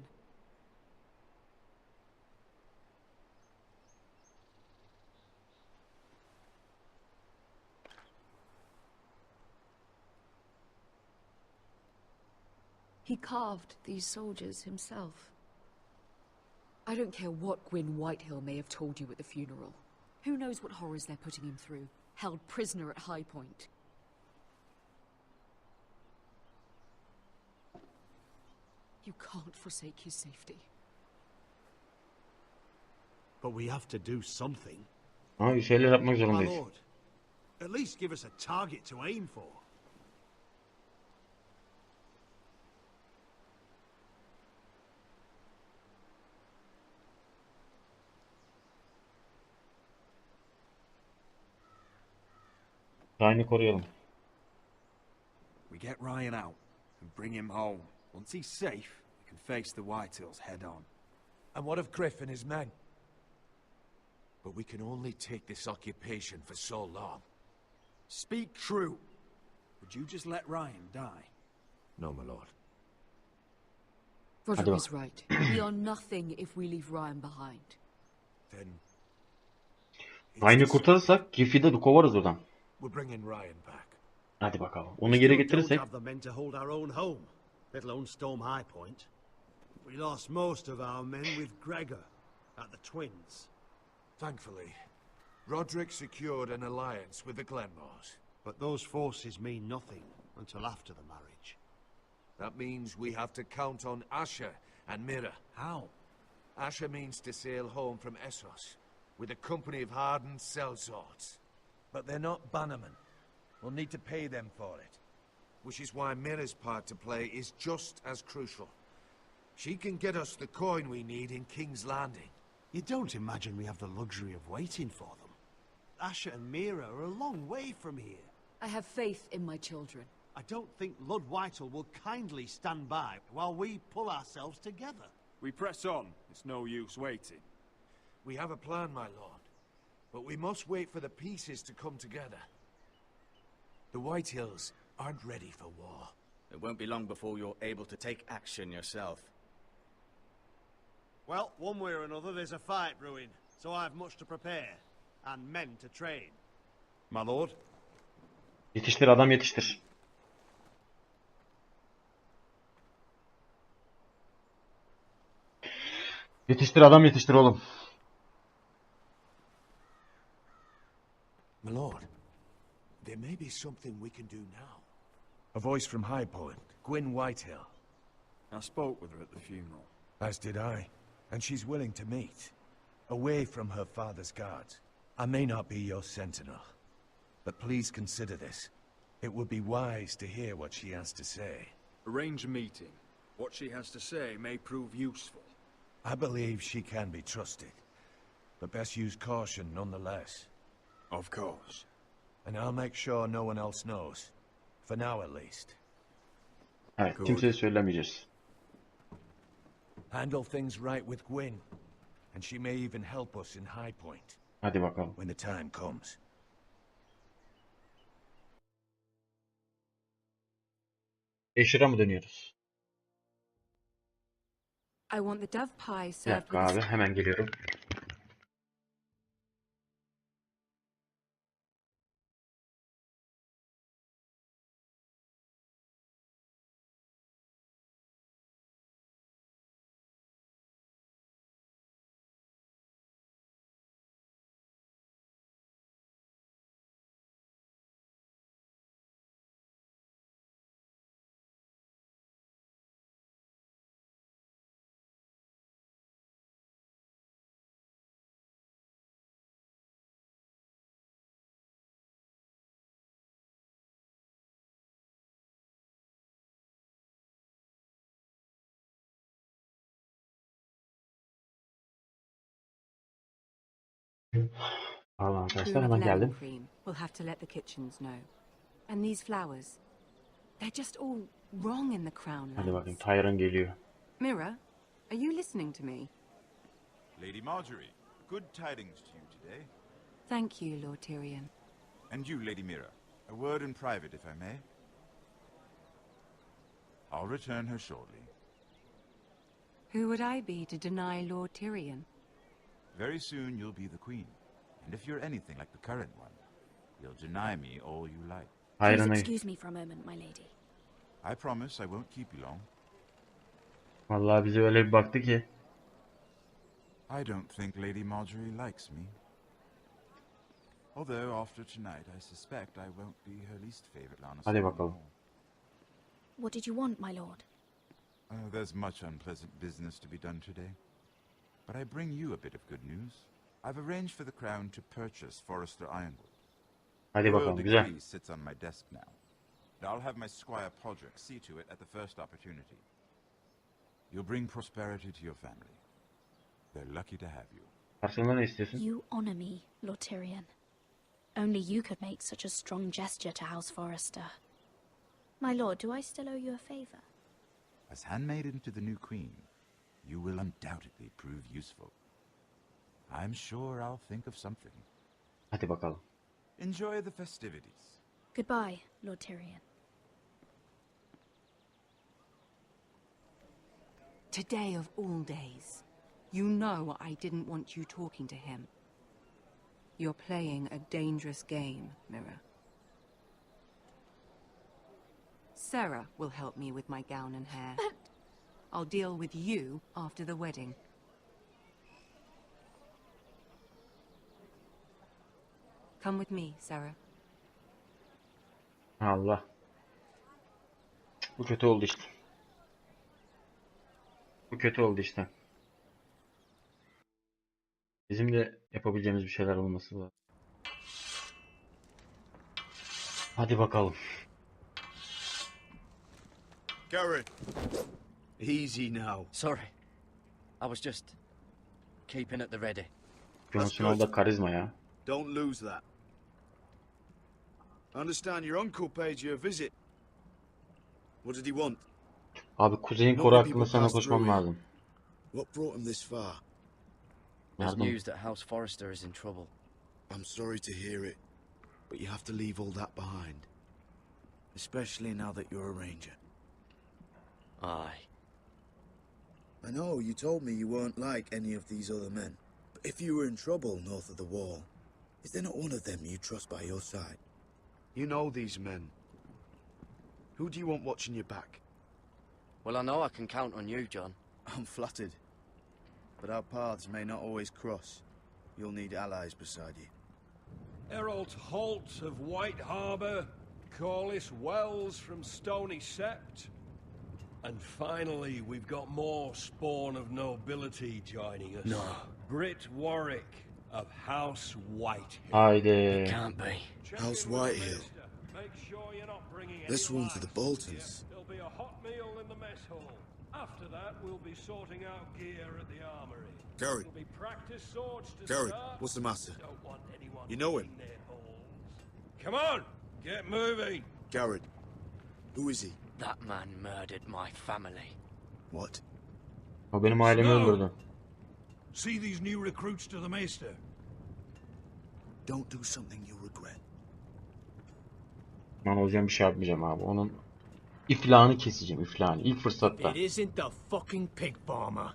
R: He carved these soldiers himself. I don't care what Gwyn Whitehill may have told you at the funeral. Who knows what horrors they're putting him through, held prisoner at High Point. You can't forsake his safety.
P: But we have to do something.
A: Ama bir şeyler yapmak
P: My
A: zorundayız.
P: lord, at least give us a target to aim for.
A: Ryan'ı koruyalım.
Q: We get Ryan out and bring him home. Once he's safe, we can face the Whitehills head on.
S: And what of Griff and his men? But we can only take this occupation for so long.
Q: Speak true. Would you just let Ryan die?
S: No, my lord.
R: Roderick is right. We are nothing if we leave Ryan behind.
S: Then
A: Ryan'ı kurtarırsak Griff'i de kovarız oradan.
S: we're bringing Ryan back.
A: Hadi bakalım. Onu geri
P: Don't
A: getirirsek
P: have the men to hold our own home, let alone storm High Point. We lost most of our men with Gregor at the Twins.
S: Thankfully, Roderick secured an alliance with the Glenmores.
P: But those forces mean nothing until after the marriage.
S: That means we have to count on Asher and Mira.
P: How?
S: Asher means to sail home from Essos with a company of hardened sellswords. But they're not bannermen. We'll need to pay them for it. Which is why Mira's part to play is just as crucial. She can get us the coin we need in King's Landing.
P: You don't imagine we have the luxury of waiting for them. Asher and Mira are a long way from here.
R: I have faith in my children.
P: I don't think Lord Whitehall will kindly stand by while we pull ourselves together.
Q: We press on. It's no use waiting.
S: We have a plan, my lord. But we must wait for the pieces to come together. The Whitehills aren't ready for war.
I: It won't be long before you're able to take action yourself.
P: Well, one way or another, there's a fight brewing, so I have much to prepare, and men to train. My lord?
A: yetiştir adam yetiştir. Yetiştir adam yetiştir oğlum.
S: My lord, there may be something we can do now. A voice from High Point, Gwyn Whitehill.
Q: I spoke with her at the funeral.
S: As did I. And she's willing to meet. Away from her father's guards. I may not be your sentinel. But please consider this. It would be wise to hear what she has to say.
Q: Arrange a meeting. What she has to say may prove useful.
S: I believe she can be trusted. But best use caution nonetheless.
Q: Of course.
S: And I'll make sure no one else knows. For now at least.
A: Evet, kimseye söylemeyeceğiz.
S: Handle things right with Gwyn. And she may even help us in High Point.
A: Hadi bakalım.
S: When the time comes.
A: Eşir'e mı dönüyoruz?
F: I want the dove pie
A: Bir
F: served
A: dakika
F: with
A: abi, hemen geliyorum. Pardon arkadaşlar,
N: Spoon of
A: hemen
N: lemon
A: geldim.
N: cream. We'll have to let the kitchens know. And these flowers, they're just all wrong in the crown
A: Hadi
N: lands.
A: bakayım, Tyron geliyor.
N: Mira, are you listening to me?
D: Lady Marjorie, good tidings to you today.
N: Thank you, Lord Tyrion.
D: And you, Lady Mira. A word in private, if I may. I'll return her shortly.
N: Who would I be to deny Lord Tyrion?
D: Very soon you'll be the queen. And if you're anything like the current one, you'll deny me all you like.
L: Please excuse me for a moment, my lady.
D: I promise I won't keep you long.
A: Vallahi bize öyle bir baktı ki.
D: I don't think Lady Marjorie likes me. Although after tonight I suspect I won't be her least favorite Lannister.
A: Hadi bakalım.
L: What did you want, my lord?
D: There's much unpleasant business to be done today. But I bring you a bit of good news. I've arranged for the crown to purchase Forrester Ironwood.
A: Hadi
D: Royal
A: bakalım, güzel.
D: decree sits on my desk now. And I'll have my squire Podrick see to it at the first opportunity. You'll bring prosperity to your family. They're lucky to have you.
A: Karşılığında ne istiyorsun?
L: You honor me, Lord Tyrion. Only you could make such a strong gesture to House Forrester. My lord, do I still owe you a favor?
D: As handmaiden to the new queen, you will undoubtedly prove useful. I'm sure I'll think of something.
A: Hadi bakalım.
D: Enjoy the festivities.
L: Goodbye, Lord Tyrion.
N: Today of all days, you know I didn't want you talking to him. You're playing a dangerous game, Mira. Sarah will help me with my gown and hair.
L: But...
N: I'll deal with you after the wedding. Come with me, Sarah.
A: Allah. Bu kötü oldu işte. Bu kötü oldu işte. Bizim de yapabileceğimiz bir şeyler olması lazım. Hadi bakalım.
I: Garrett, easy now.
H: Sorry. I was just keeping at the ready.
A: Jon Snow'da karizma ya.
I: Don't lose that. I understand your uncle paid you a visit. What did he want?
A: Abi Kuzey'in koru hakkında sana konuşmam lazım.
I: What brought him this far?
H: There's news that House Forrester is in trouble.
I: I'm sorry to hear it, but you have to leave all that behind. Especially now that you're a ranger.
H: Aye.
I: I know you told me you weren't like any of these other men, but if you were in trouble north of the wall, is there not one of them you trust by your side? You know these men. Who do you want watching your back?
H: Well, I know I can count on you, John.
I: I'm flattered, but our paths may not always cross. You'll need allies beside you.
C: Errol Holt of White Harbour, Corliss Wells from Stony Sept, and finally we've got more spawn of nobility joining us.
H: No.
C: Britt Warwick of House Whitehill.
A: Haydi.
H: It can't be.
I: House Whitehill.
C: Make sure you're not bringing
I: This
C: any
I: one's for the
C: lights.
I: Boltons.
C: There'll be a hot meal in the mess hall. After that, we'll be sorting out gear at the armory.
I: Gary.
C: There'll be practice swords to
I: Gary,
C: start.
I: what's the matter?
C: Don't want anyone
I: You know him?
C: digging their holes. Come on, get moving.
I: Garrett. Who is he?
H: That man murdered my family.
I: What?
A: O benim ailemi öldürdü.
C: See these new recruits to the Maester.
I: Don't do something you'll regret.
A: Ben olacağım bir şey yapmayacağım abi. Onun iflahını keseceğim, iflahını. İlk fırsatta.
J: It isn't the fucking pig farmer.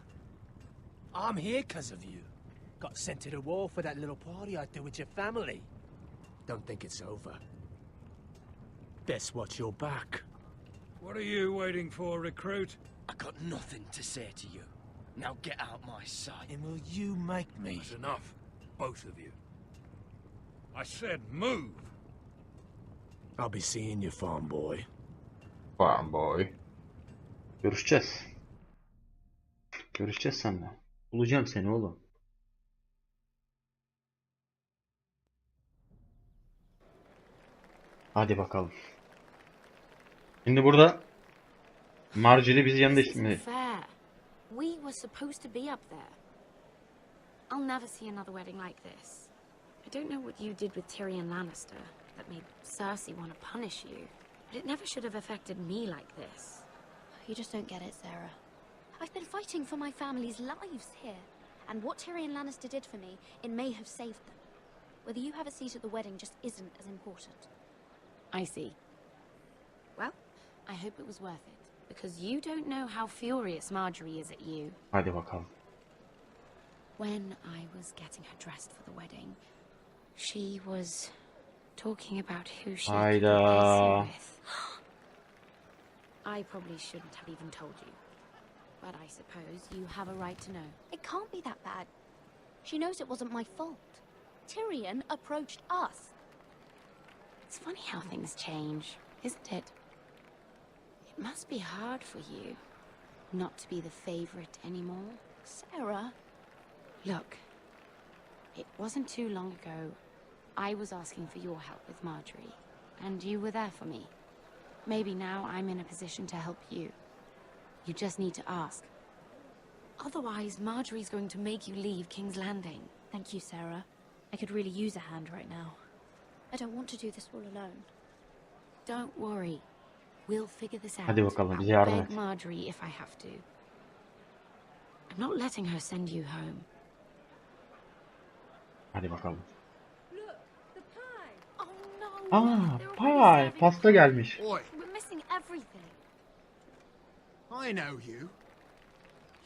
J: I'm here 'cause of you. Got sent to the war for that little party I do with your family. Don't think it's over. Best watch your back.
C: What are you waiting for, recruit?
H: I got nothing to say to you. Now get out my sight.
J: And will you make me?
C: That's enough, both of you. I said move.
J: I'll be seeing you, farm boy.
A: Farm boy. Görüşeceğiz. Görüşeceğiz seninle. Bulacağım seni oğlum. Hadi bakalım. Şimdi burada Marjorie bizi yanında
K: This isn't
A: şimdi.
K: fair. We were supposed to be up there. I'll never see another wedding like this. I don't know what you did with Tyrion Lannister that made Cersei want to punish you, but it never should have affected me like this.
L: You just don't get it, Sarah. I've been fighting for my family's lives here, and what Tyrion Lannister did for me, it may have saved them. Whether you have a seat at the wedding just isn't as important.
K: I see. Well, I hope it was worth it, because you don't know how furious Marjorie is at you.
A: Hadi bakalım.
K: When I was getting her dressed for the wedding, she was talking about who she could replace you with. I probably shouldn't have even told you, but I suppose you have a right to know.
L: It can't be that bad. She knows it wasn't my fault. Tyrion approached us.
K: It's funny how things change, isn't it? It must be hard for you not to be the favorite anymore.
L: Sarah.
K: Look, it wasn't too long ago I was asking for your help with Marjorie, and you were there for me. Maybe now I'm in a position to help you. You just need to ask. Otherwise, Marjorie's going to make you leave King's Landing.
L: Thank you, Sarah. I could really use a hand right now. I don't want to do this all alone.
K: Don't worry. We'll figure this out.
A: Hadi bakalım, bize
K: I'll
A: yardım
K: beg
A: et.
K: Marjorie if I have to. I'm not letting her send you home.
A: Hadi bakalım.
L: Look, the pie. Oh no.
A: Aa, pay, pasta gelmiş.
Q: Oi,
L: We're missing everything.
Q: I know you.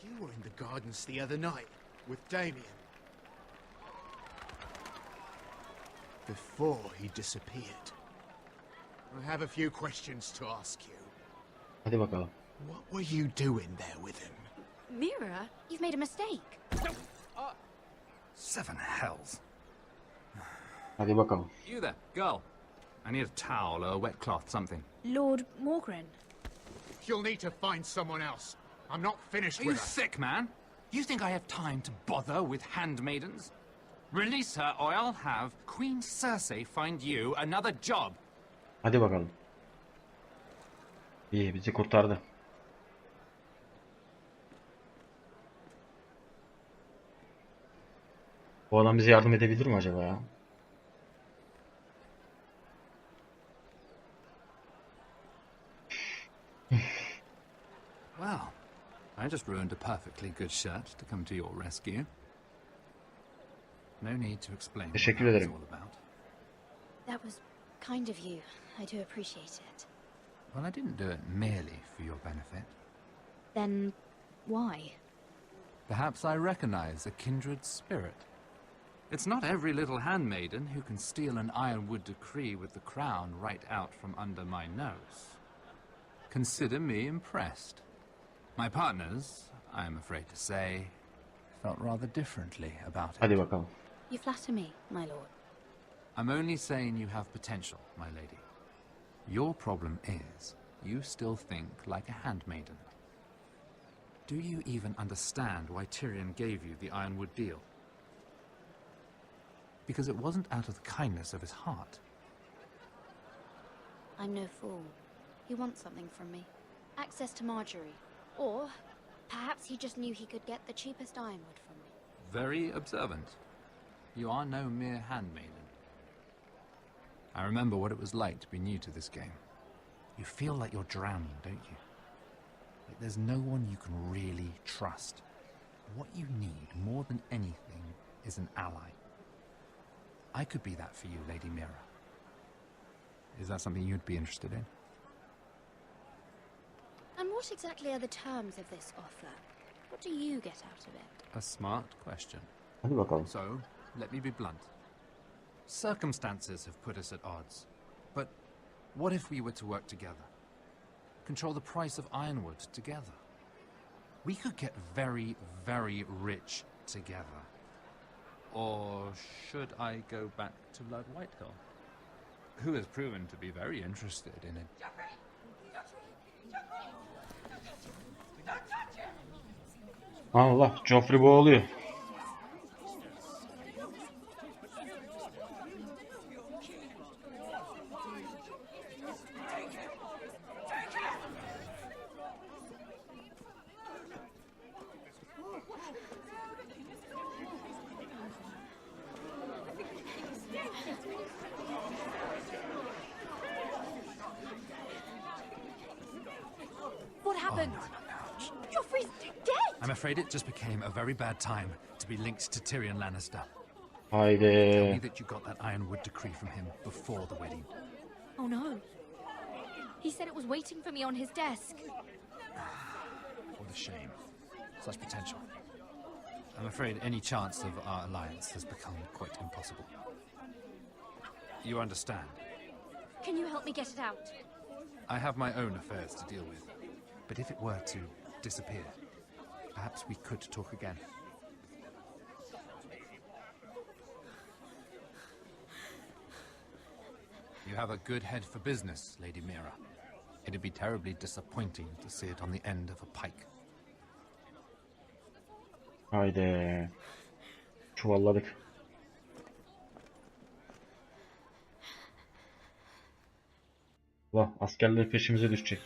Q: You were in the gardens the other night with Damien. Before he disappeared. I have a few questions to ask you.
A: Hadi bakalım.
Q: What were you doing there with him?
L: Mira, you've made a mistake.
T: 7 hells.
A: Hadi bakalım.
T: You there, girl. I need a towel or a wet cloth, something.
L: Lord Morgren.
Q: You'll need to find someone else. I'm not finished
T: Are you
Q: with her.
T: sick, man? You think I have time to bother with handmaidens? Release her or I'll have Queen Cersei find you another job.
A: Hadi bakalım. İyi, bizi kurtardı. Bu adam bize yardım edebilir mi acaba ya?
T: Well, I just ruined a perfectly good shirt to come to your rescue. No need to explain what
A: Teşekkür
T: that was
A: ederim.
T: all about.
L: That was kind of you. I do appreciate it.
T: Well, I didn't do it merely for your benefit.
L: Then, why?
T: Perhaps I recognize a kindred spirit. It's not every little handmaiden who can steal an ironwood decree with the crown right out from under my nose. Consider me impressed. My partners, I am afraid to say, felt rather differently about it.
A: Hadi bakalım.
L: You flatter me, my lord.
T: I'm only saying you have potential, my lady. Your problem is, you still think like a handmaiden. Do you even understand why Tyrion gave you the ironwood deal? Because it wasn't out of the kindness of his heart.
L: I'm no fool. He wants something from me. Access to Marjorie. Or, perhaps he just knew he could get the cheapest ironwood from me.
T: Very observant. You are no mere handmaiden. I remember what it was like to be new to this game. You feel like you're drowning, don't you? Like there's no one you can really trust. What you need, more than anything, is an ally. I could be that for you, Lady Mira. Is that something you'd be interested in?
L: And what exactly are the terms of this offer? What do you get out of it?
T: A smart question.
A: Hadi bakalım.
T: So, let me be blunt. Circumstances have put us at odds. But what if we were to work together? Control the price of ironwood together? We could get very, very rich together. Or should I go back to Lord Whitehill, who has proven to be very interested in it?
A: Allah, Joffrey boğuluyor.
L: happened? Joffrey's dead!
T: I'm afraid it just became a very bad time to be linked to Tyrion Lannister.
A: Haydi.
T: Tell me that you got that Ironwood decree from him before the wedding.
L: Oh no. He said it was waiting for me on his desk.
T: What a shame. Such potential. I'm afraid any chance of our alliance has become quite impossible. You understand?
L: Can you help me get it out?
T: I have my own affairs to deal with. But if it were to disappear, perhaps we could talk again. You have a good head for business, Lady Mira. It'd be terribly disappointing to see it on the end of a pike.
A: Haydi. Çuvalladık. Allah, askerler peşimize düşecek.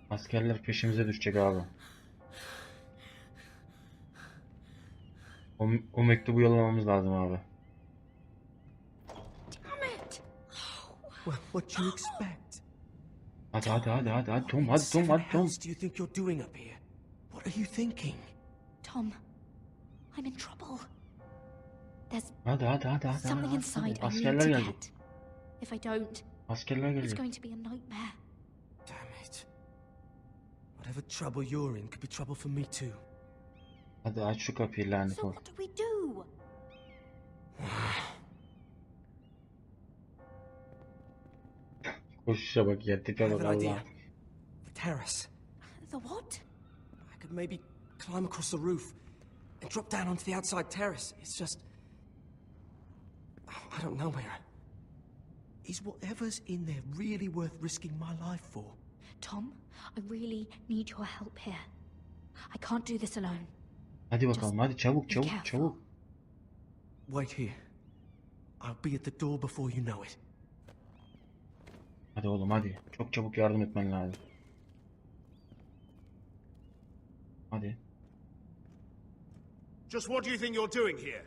A: Askerler peşimize düşecek abi. O mektubu yollamamız lazım abi.
H: Well, what do you expect?
A: Hadi Tom, hadi Tom.
H: What else do you think you're doing up here? What are you thinking?
L: Tom, I'm in trouble. There's
A: Hadi.
L: something inside I need
A: Askerler
L: to
A: gelecek.
L: get. If I don't,
A: Askerler
L: it's
A: gelecek.
L: going to be a nightmare.
H: Damn it. Whatever trouble you're in could be trouble for me too.
A: Hadi aç şu kapıyı lanet
L: So
A: ol.
L: what do we do?
A: Koşuşa bak ya,
H: I
A: tipe
H: have
A: bak
H: an idea.
A: Allah.
H: The terrace.
L: The what?
H: I could maybe climb across the roof and drop down onto the outside terrace. It's just... I don't know, Mira. Is whatever's in there really worth risking my life for?
L: Tom, I really need your help here. I can't do this alone.
A: Hadi bakalım, hadi çabuk.
H: Wait here. I'll be at the door before you know it.
A: Hadi oğlum hadi. Çok çabuk yardım etmen lazım. Hadi.
Q: Just what do you think you're doing here?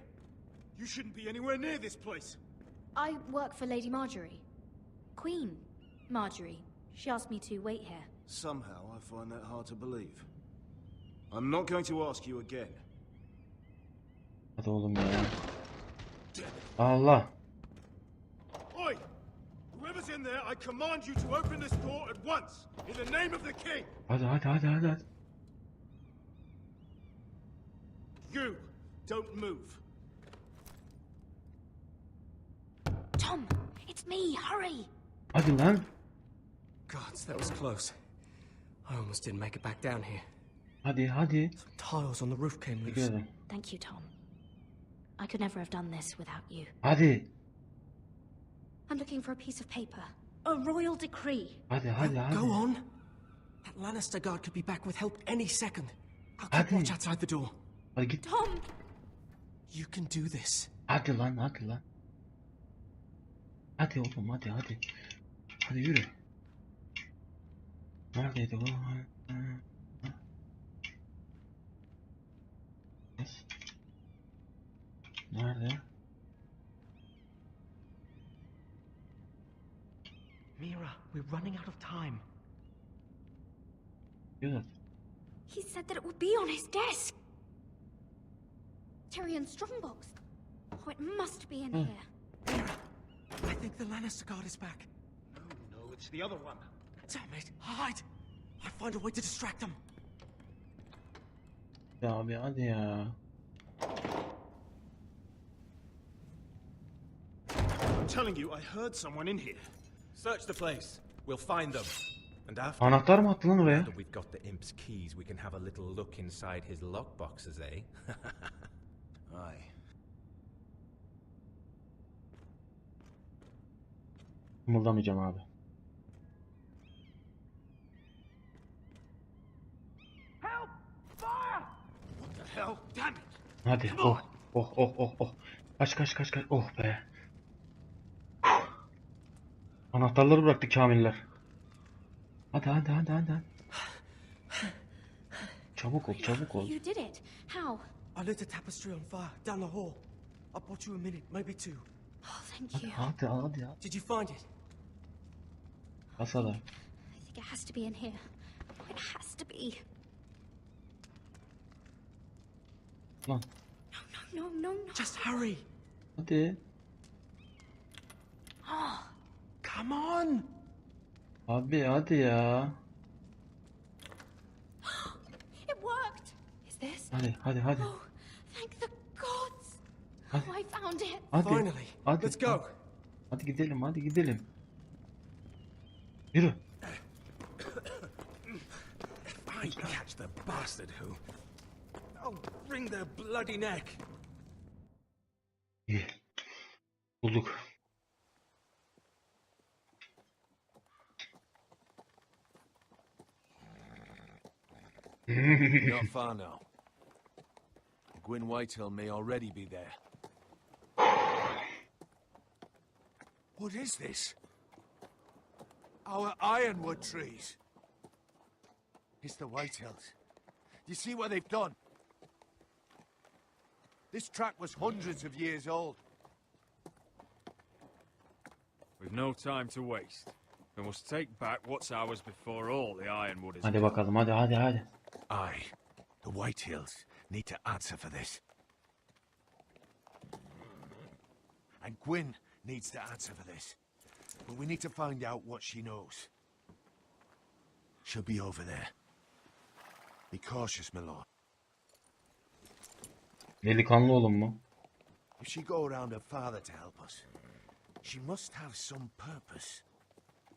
Q: You shouldn't be anywhere near this place.
L: I work for Lady Marjorie. Queen Marjorie. She asked me to wait here.
G: Somehow I find that hard to believe. I'm not going to ask you again.
A: Hadi oğlum ya. Allah.
Q: Oi! Whoever's in there, I command you to open this door at once, in the name of the king!
A: Hadi.
Q: You, don't move.
L: Tom, it's me, hurry!
A: Hadi lan.
H: Gods, that was close. I almost didn't make it back down here.
A: Hadi.
H: Some tiles on the roof came loose.
L: Thank you, Tom. I could never have done this without you.
A: Hadi.
L: I'm looking for a piece of paper. A royal decree.
A: Hadi.
H: Go on. That Lannister guard could be back with help any second. I'll keep watch outside the door.
A: Hadi git.
L: Tom!
H: You can do this.
A: Hadi lan. Hadi oğlum hadi. Hadi yürü. Neredeydi bu? Nerede?
H: Mira, we're running out of time.
A: Good.
L: He said that it would be on his desk. Tyrion's strongbox. Oh, it must be in here.
H: Mira, I think the Lannister guard is back.
Q: No, it's the other one.
H: Damn it, hide! I'll find a way to distract them.
A: Ya abi hadi ya.
Q: I'm telling you, I heard someone in here.
U: Search the place. We'll find them. And after,
A: Anahtar mı attı lan oraya?
U: now that we've got the imp's keys, we can have a little look inside his lockboxes, eh?
G: Aye.
A: Kımıldamayacağım abi.
Q: Help! Fire! What the hell? Damn it!
A: Hadi. Oh. Kaç. Oh be. Anahtarları bıraktı kamiller. Hadi. Çabuk ol.
L: You did it. How?
H: I lit a tapestry on fire down the hall. I bought you a minute, maybe two.
L: Oh, thank you.
A: Hadi ya.
H: Did you find it?
A: Kasada.
L: I think it has to be in here. It has to be.
A: Lan.
L: No.
J: Just hurry.
A: Hadi.
J: Come on.
A: Abi hadi ya.
L: It worked. Is this?
A: Hadi.
L: Oh, thank the gods.
A: Hadi.
L: Oh, I found it.
A: Hadi.
J: Finally.
A: Hadi.
J: Let's go.
A: Hadi gidelim. Yürü.
J: If I catch the bastard who, I'll wring their bloody neck.
A: İyi. Bulduk.
S: Not far now. Gwyn Whitehill may already be there. What is this? Our ironwood trees. It's the Whitehills. You see what they've done? This track was hundreds of years old.
Q: We've no time to waste. We must take back what's ours before all the ironwood is
A: Hadi
Q: gone.
A: bakalım hadi.
S: Aye, the Whitehills need to answer for this. And Gwyn needs to answer for this. But we need to find out what she knows. She'll be over there. Be cautious, my lord.
A: Delikanlı oğlum mu?
S: If she go around her father to help us, she must have some purpose.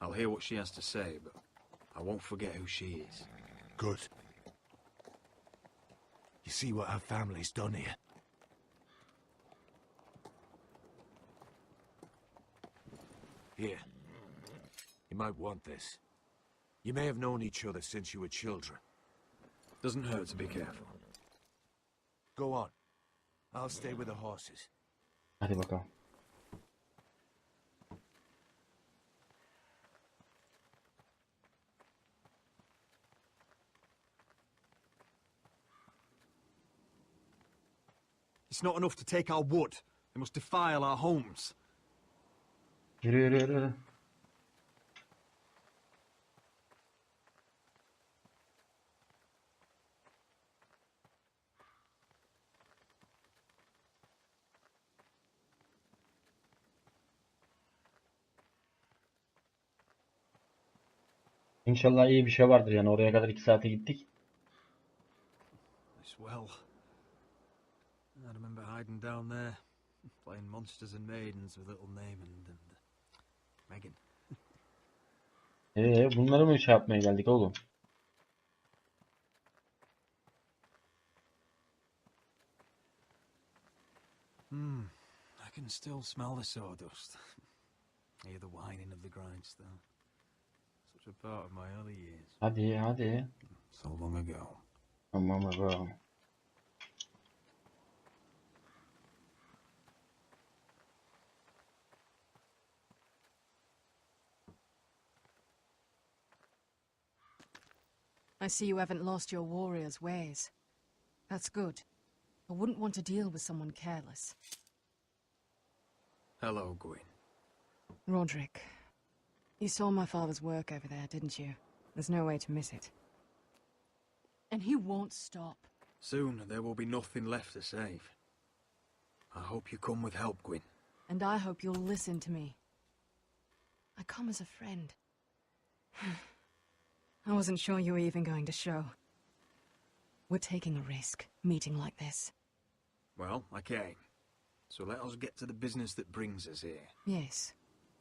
G: I'll hear what she has to say, but I won't forget who she is.
S: Good. You see what her family's done here? Here. You might want this. You may have known each other since you were children.
G: Doesn't hurt to be careful.
S: Go on. I'll stay with the horses.
A: Hadi bakalım.
G: It's not enough to take our wood. They must defile our homes.
A: Yürü. İnşallah iyi bir şey vardır yani oraya kadar 2 saate gittik.
G: This well. I remember hiding down there, playing monsters and maidens with little Naaman and Megan.
A: Bunları mı şey yapmaya geldik oğlum?
G: I can still smell the sawdust. Hear the whining of the grindstone. Such a part of my early years.
A: Hadi.
G: So long ago.
A: Tamam bakalım.
N: I see you haven't lost your warrior's ways. That's good. I wouldn't want to deal with someone careless.
G: Hello, Gwyn.
N: Roderick, you saw my father's work over there, didn't you? There's no way to miss it. And he won't stop.
G: Soon there will be nothing left to save. I hope you come with help, Gwyn.
N: And I hope you'll listen to me. I come as a friend. I wasn't sure you were even going to show. We're taking a risk, meeting like this.
G: Well, I came. So let us get to the business that brings us here.
N: Yes,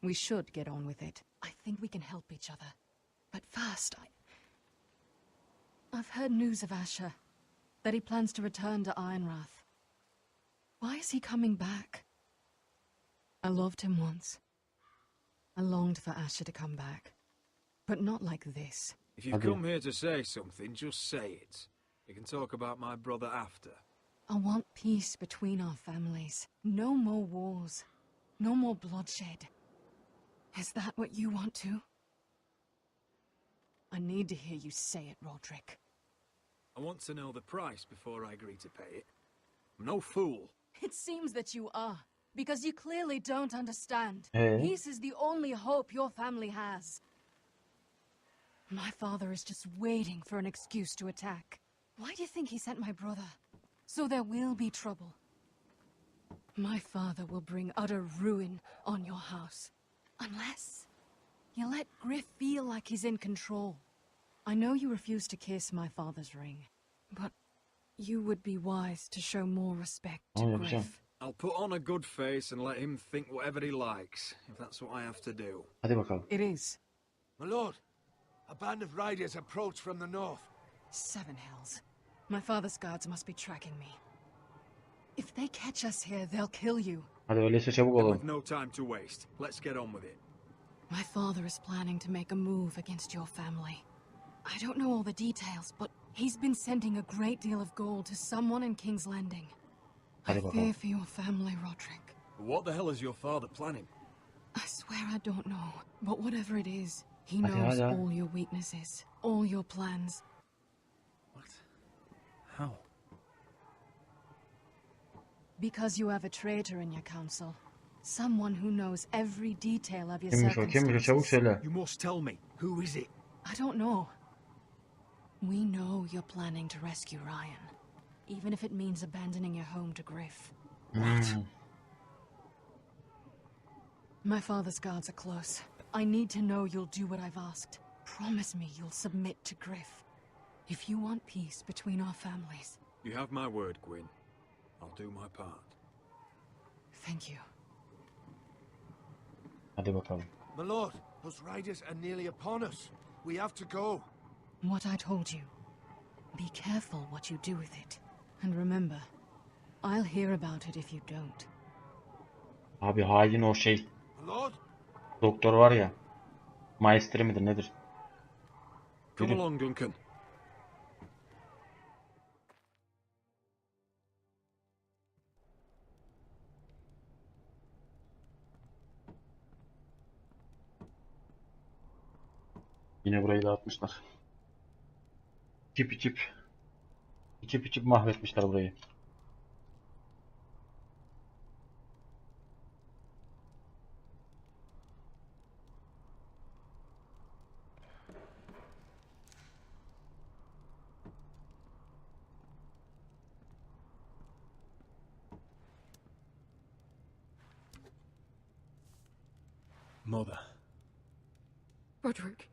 N: we should get on with it. I think we can help each other. But first, I've heard news of Asher. That he plans to return to Ironrath. Why is he coming back? I loved him once. I longed for Asher to come back. But not like this.
G: If you come here to say something, just say it. We can talk about my brother after.
N: I want peace between our families. No more wars. No more bloodshed. Is that what you want too? I need to hear you say it, Roderick.
G: I want to know the price before I agree to pay it. I'm no fool.
N: It seems that you are, because you clearly don't understand.
A: Hey.
N: Peace is the only hope your family has. My father is just waiting for an excuse to attack. Why do you think he sent my brother? So there will be trouble. My father will bring utter ruin on your house. Unless you let Griff feel like he's in control. I know you refuse to kiss my father's ring, but you would be wise to show more respect to Griff.
G: I'll put on a good face and let him think whatever he likes, if that's what I have to do.
A: Hadi bakalım.
N: It is.
S: My lord, a band of riders approach from the north.
N: Seven hells. My father's guards must be tracking me. If they catch us here, they'll kill you.
A: Hadi öyleyse çabuk olun.
G: With no time to waste. Let's get on with it.
N: My father is planning to make a move against your family. I don't know all the details, but he's been sending a great deal of gold to someone in King's Landing. I fear for your family, Roderick.
G: What the hell is your father planning?
N: I swear I don't know, but whatever it is, he knows all your weaknesses, all your plans.
G: What? How?
N: Because you have a traitor in your council. Someone who knows every detail of your
A: Kimmiş o? Kimmiş o? Çabuk söyle.
G: You must tell me. Who is it?
N: I don't know. We know you're planning to rescue Ryan, even if it means abandoning your home to Griff.
A: What?
N: My father's guards are close. I need to know you'll do what I've asked. Promise me you'll submit to Griff. If you want peace between our families.
G: You have my word, Gwyn. I'll do my part.
N: Thank you.
A: Hadi bakalım.
S: My lord, those riders are nearly upon us. We have to go.
N: What I told you. Be careful what you do with it. And remember, I'll hear about it if you don't.
A: Abi hain o şey.
S: Lord?
A: Doktor var ya. Maestri midir nedir?
G: Come along, Duncan.
A: Yine burayı dağıtmışlar. İçip içip mahvetmişler burayı.
G: Mother.
R: Roderick.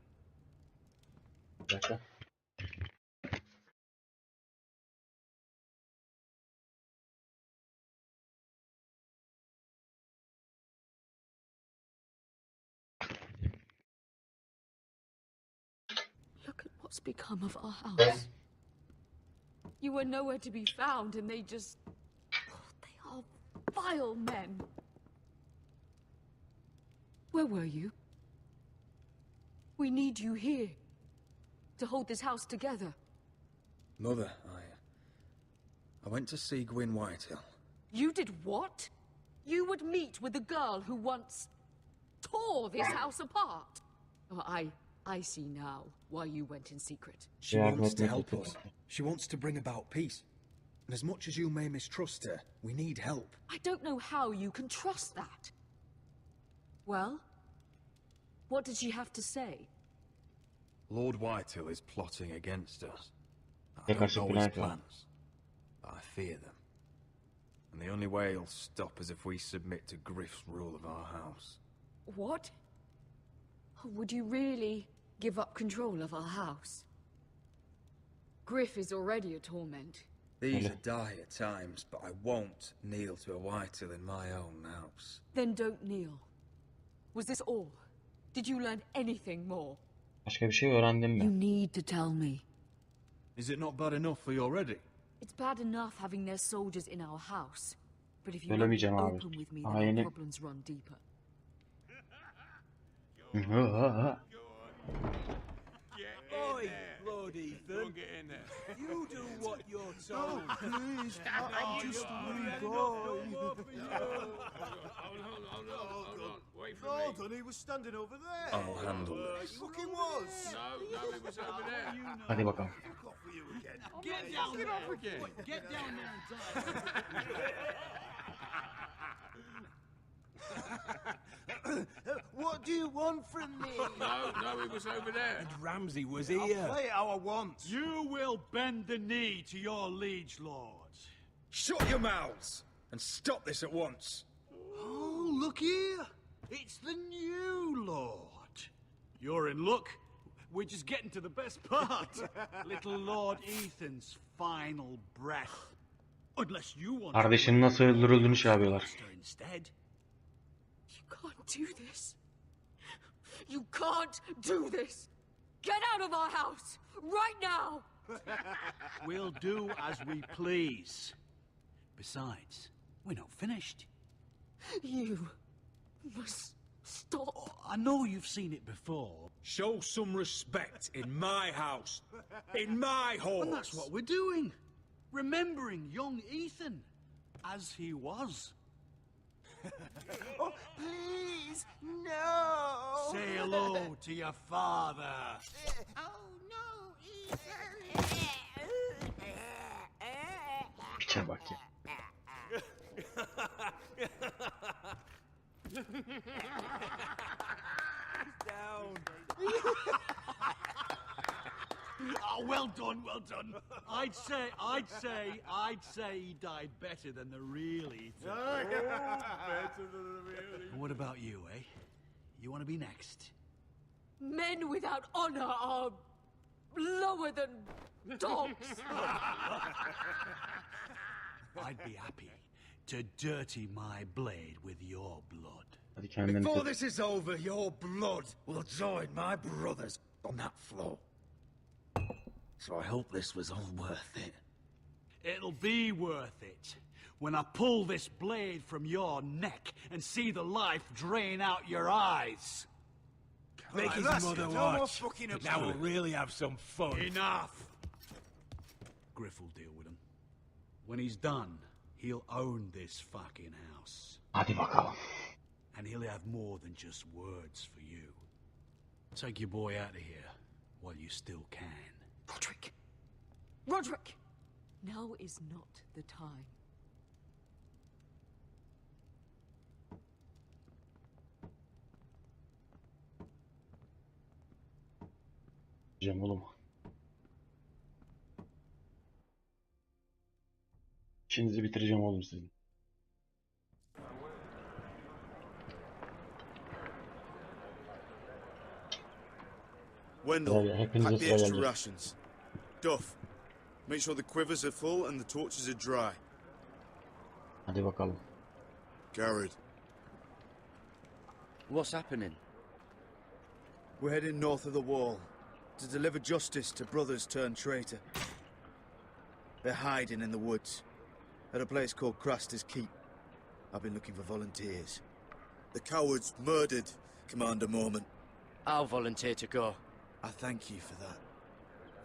A: Bir dakika.
R: Look at what's become of our house. You were nowhere to be found, and they just... they are vile men. Where were you? We need you here to hold this house together.
G: Mother, I went to see Gwyn Whitehill.
R: You did what? You would meet with the girl who once tore this house apart. Oh, I see now why you went in secret.
G: She wants to help us. She wants to bring about peace. And as much as you may mistrust her, we need help.
R: I don't know how you can trust that. Well, what did she have to say?
G: Lord Whitehill is plotting against us. I don't know his plans, but I fear them. And the only way he'll stop is if we submit to Griff's rule of our house.
R: What? Would you really give up control of our house? Griff is already a torment.
G: These are dire times, but I won't kneel to a Whitehill in my own house.
R: Then don't kneel. Was this all? Did you learn anything more?
A: Başka bir şey öğrendin mi?
R: You need to tell me.
G: Is it not bad enough for you already?
R: It's bad enough having their soldiers in our house. But if you
A: Söylemeyeceğim
R: won't
A: abi.
R: open with me,
A: Aha,
R: then
A: yeni.
R: our problems run deeper.
P: Oi, Lord Ethan.
C: Get in there.
P: You do what you're told.
C: Please,
P: I'm just a wee boy.
C: Hold on. Wait for
P: Hold
C: me.
P: on, he was standing over there.
G: I'll handle this.
P: He fucking was.
C: No, he was over there.
A: Hadi bakalım.
P: Fuck off with you again.
C: Get down there. Off again.
J: Get down there and die.
S: What do you want from me?
C: No, he was over there.
J: And Ramsay was
S: I'll
J: here.
S: play it how I want.
P: You will bend the knee to your liege lord.
Q: Shut your mouths and stop this at once.
P: Oh, look here. It's the new lord. You're in luck. We're just getting to the best part. Little Lord Ethan's final breath. Unless you want
A: Kardeşinin nasıl öldürüldüğünü şey yapıyorlar.
P: instead.
R: You can't do this. You can't do this. Get out of our house right now.
P: We'll do as we please. Besides, we're not finished.
R: You must stop.
P: I know you've seen it before.
Q: Show some respect in my house. In my hall.
P: And that's what we're doing. Remembering young Ethan as he was.
S: Oh, please, no!
P: Say hello to your father.
S: Oh, no, Ethan!
A: Piçe bak ya.
P: Down. Oh, well done, well done. I'd say he died better than the real Ethan. And what about you, eh? You want to be next?
R: Men without honor are lower than dogs.
P: I'd be happy to dirty my blade with your blood.
A: Hadi kendini
Q: Before this is over, your blood will join my brother's on that floor. So I hope this was all worth it.
P: It'll be worth it when I pull this blade from your neck and see the life drain out your eyes.
C: Make his mother watch. Now we'll really have some fun.
P: Enough! Griff will deal with him. When he's done, he'll own this fucking house.
A: Hadi bakalım.
P: And he'll have more than just words for you. Take your boy out of here while you still can.
R: Roderick! Roderick! Now is not the time.
A: Cem oğlum. İşinizi bitireceğim oğlum sizin.
I: Wendell,
A: hepinize
I: pack the
A: sıra
I: extra
A: gelecek.
I: rations. Duff, make sure the quivers are full and the torches are dry.
A: Hadi bakalım.
I: Garrett.
B: What's happening?
I: We're heading north of the wall to deliver justice to brothers turned traitor. They're hiding in the woods at a place called Craster's Keep. I've been looking for volunteers. The cowards murdered Commander Mormon.
B: I'll volunteer to go.
I: I thank you for that.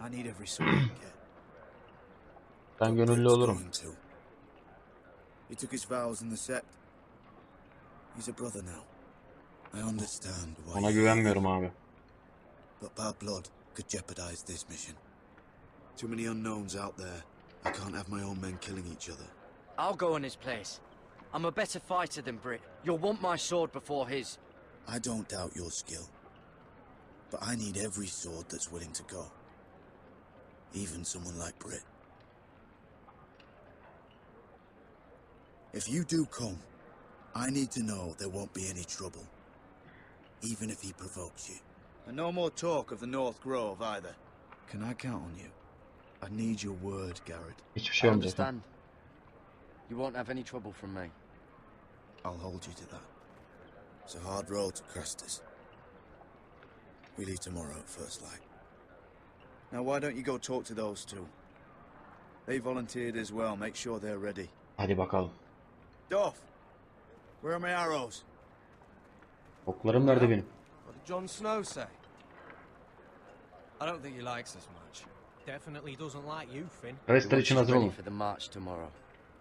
I: I need every sword I can get.
A: Ben gönüllü olurum.
I: Going to. He took his vows in the sept. He's a brother now. I understand why.
A: Ona güvenmiyorum abi.
I: But bad blood could jeopardize this mission. Too many unknowns out there. I can't have my own men killing each other.
B: I'll go in his place. I'm a better fighter than Britt. You'll want my sword before his.
I: I don't doubt your skill. But I need every sword that's willing to go. Even someone like Britt. If you do come, I need to know there won't be any trouble. Even if he provokes you. And no more talk of the North Grove either. Can I count on you? I need your word, Garrett.
A: Hiçbir şey
B: I
A: olmayacak.
B: understand. You won't have any trouble from me.
I: I'll hold you to that. It's a hard road to Crestus. We leave tomorrow at first light. Now why don't you go talk to those two? They volunteered as well. Make sure they're ready.
A: Hadi bakalım.
I: Dolph, where are my arrows?
A: Oklarım nerede benim?
J: What did Jon Snow say? I don't think he likes us much. Definitely doesn't like you, Finn.
A: Restler için hazır olun.
B: For the march tomorrow.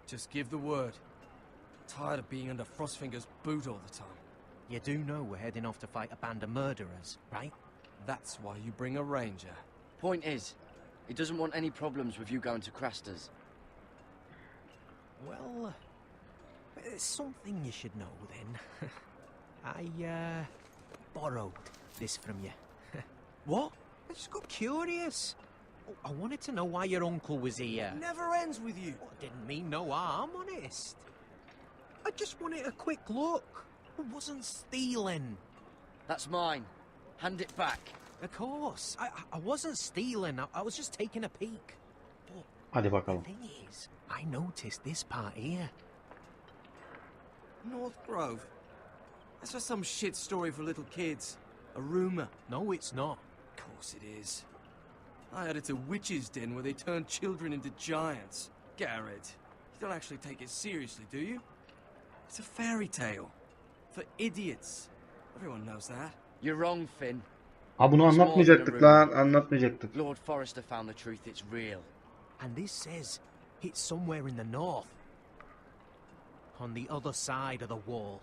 J: Just give the word. Tired of being under Frostfinger's boot all the time.
V: You do know we're heading off to fight a band of murderers, right?
J: That's why you bring a ranger.
B: Point is, he doesn't want any problems with you going to Craster's.
V: Well, there's something you should know then. borrowed this from you. What? I just got curious. Oh, I wanted to know why your uncle was here.
H: Never ends with you.
V: Oh, I didn't mean no harm, honest. I just wanted a quick look. I wasn't stealing.
B: That's mine. Hand it back.
V: Of course. I wasn't stealing. I was just taking a peek. But
A: Hadi bakalım.
V: the thing is, I noticed this part here.
H: North Grove? That's just some shit story for little kids. A rumor.
V: No, it's not.
H: Of course it is. I heard it's a witch's den where they turn children into giants. Garrett, you don't actually take it seriously, do you? It's a fairy tale. For idiots. Everyone knows that.
B: You're wrong, Finn.
A: Ha bunu
B: It's more than a
A: anlatmayacaktık
B: rumor.
A: lan. Anlatmayacaktık.
B: Lord Forrester found the truth. It's real.
V: And this says it's somewhere in the north. On the other side of the wall.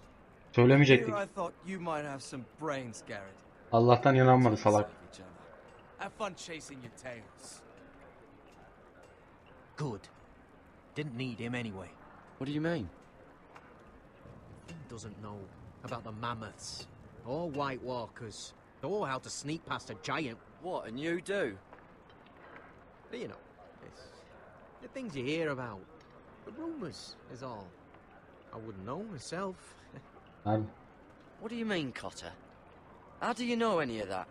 A: Söylemeyecektik.
H: Here I thought you might have some brains, Garrett.
A: Allah'tan inanmadı salak.
H: Each other. Have fun chasing your tails.
V: Good. Didn't need him anyway.
B: What do you mean?
V: He doesn't know about the mammoths, or White Walkers, or how to sneak past a giant.
B: What, and you do?
V: You know, it's the things you hear about. The rumours is all. I wouldn't know myself.
A: Hadi.
B: What do you mean, Cotter? How do you know any of that?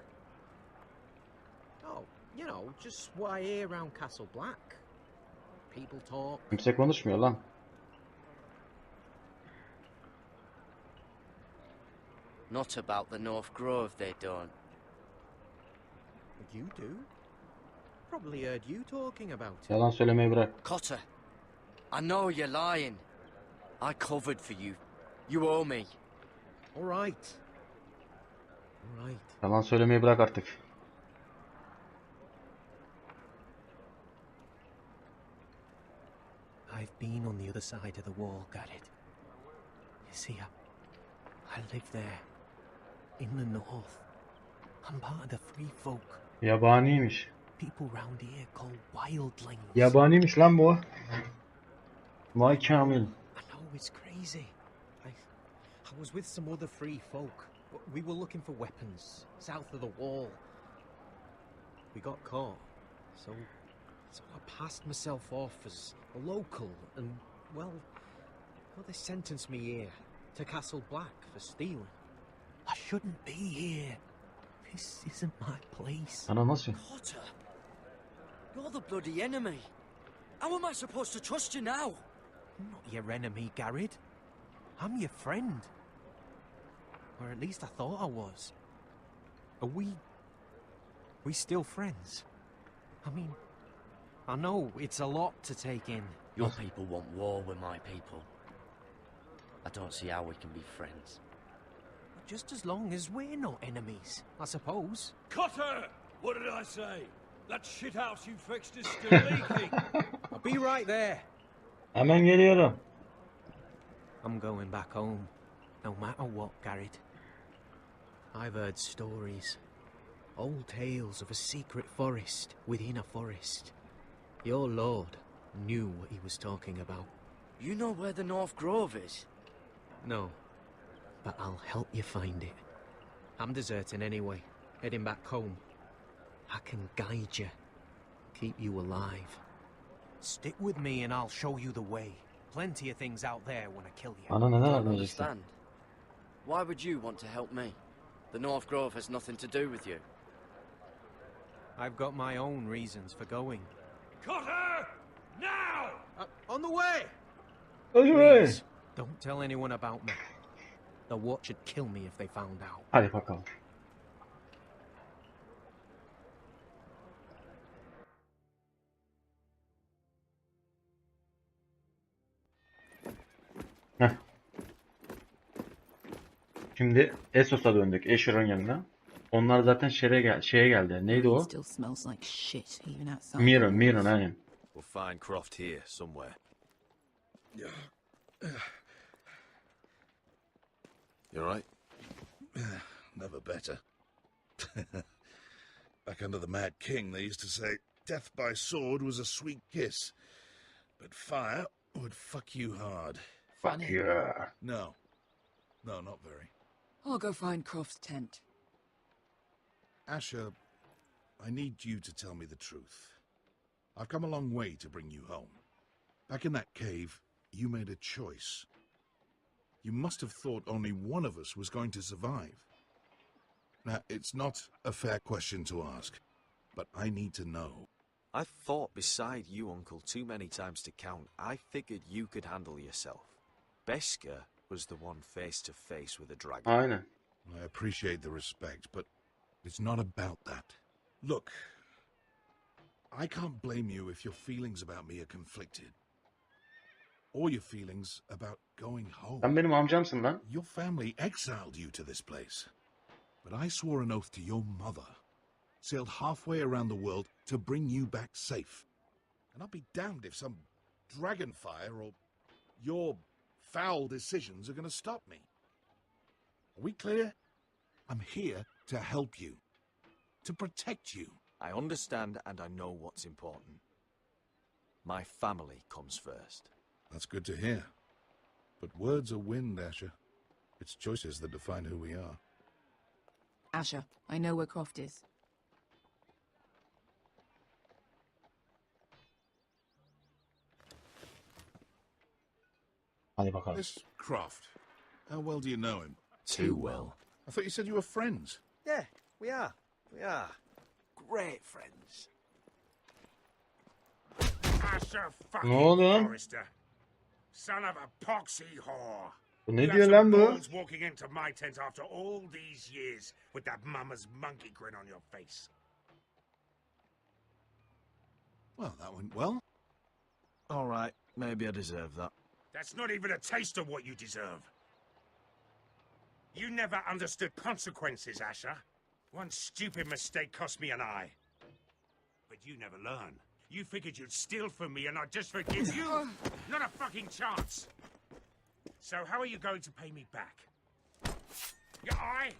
V: Oh, you know, just what I hear around Castle Black. People talk.
A: Kimse konuşmuyor lan.
B: Not about the North Grove, they don't.
V: But you do. Probably heard you talking about it.
A: Yalan söylemeyi bırak.
B: Cotter, I know you're lying. I covered for you. You owe me.
V: All right. All right.
A: Yalan söylemeyi bırak artık.
V: I've been on the other side of the wall, Garrett. You see, I live there. In the north. I'm part of the free folk.
A: Yabaniymiş.
V: People round here call wildlings.
A: Yabaniymiş lan bu. Vay Kamil.
V: I know, it's crazy. I was with some other free folk. We were looking for weapons south of the wall. We got caught. So I passed myself off as a local and, well, they sentenced me here to Castle Black for stealing. I shouldn't be here. This isn't my place.
A: Ana nasıl?
B: Cotter, you're the bloody enemy. How am I supposed to trust you now?
V: I'm not your enemy, Garrett. I'm your friend. Or at least I thought I was. Are we still friends? I mean, I know it's a lot to take in.
B: Your people want war with my people. I don't see how we can be friends.
V: Just as long as we're not enemies, I suppose.
C: Cotter! What did I say? That shithouse you fixed is still leaking.
V: I'll be right there.
A: Hemen geliyorum.
V: I'm going back home, no matter what, Garrett. I've heard stories. Old tales of a secret forest within a forest. Your lord knew what he was talking about.
B: You know where the North Grove is?
V: No, but I'll help you find it. I'm deserting anyway, heading back home. I can guide you, keep you alive. Stick with me and I'll show you the way. Plenty of things out there when I kill you.
A: Ana neden
B: I don't
A: anlayacaksın?
B: understand. Why would you want to help me? The North Grove has nothing to do with you.
V: I've got my own reasons for going.
C: Cotter! Now!
V: On the way!
A: Hadi.
V: Please, don't tell anyone about me. The watch would kill me if they found out.
A: Hadi bakalım. Heh. Şimdi Essos'a döndük. Asher'ın yanına. Onlar zaten şeye geldi. Neydi o?
F: Still smells like shit even outside.
A: Mirren aynen.
E: We'll find Croft here somewhere. You all right?
M: Never better. Back under the Mad King, they used to say death by sword was a sweet kiss, but fire would fuck you hard.
A: Fuck yeah.
M: No, not very.
F: I'll go find Croft's tent.
M: Asher, I need you to tell me the truth. I've come a long way to bring you home. Back in that cave, you made a choice. You must have thought only one of us was going to survive. Now, it's not a fair question to ask, but I need to know.
E: I've fought beside you, Uncle, too many times to count. I figured you could handle yourself. Beskar was the one face to face with a dragon.
A: Aynen.
M: I appreciate the respect, but it's not about that. Look, I can't blame you if your feelings about me are conflicted. Or your feelings about going home.
A: Sen benim amcamsın lan.
M: Your family exiled you to this place. But I swore an oath to your mother. Sailed halfway around the world to bring you back safe. And I'll be damned if some dragon fire or your foul decisions are going to stop me. Are we clear? I'm here to help you. To protect you.
E: I understand and I know what's important. My family comes first.
M: That's good to hear. But words are wind, Asher. It's choices that define who we are.
F: Asher, I know where Croft is.
A: Hadi bakalım.
M: This Croft, how well do you know him?
E: Too well.
M: I thought you said you were friends.
S: Yeah, we are. We are. Great friends.
C: Asher fucking
A: Ne oluyor lan?
C: Forrester. Son of a poxy whore.
A: Bu ne
C: You
A: diyor
C: have
A: lan
C: some
A: bu?
C: balls walking into my tent after all these years with that mama's monkey grin on your face.
M: Well, that went well.
E: All right, maybe I deserve that.
C: That's not even a taste of what you deserve. You never understood consequences, Asher. One stupid mistake cost me an eye. But you never learn. You figured you'd steal from me and I'd just forgive you? Not a fucking chance. So how are you going to pay me back? Your eye?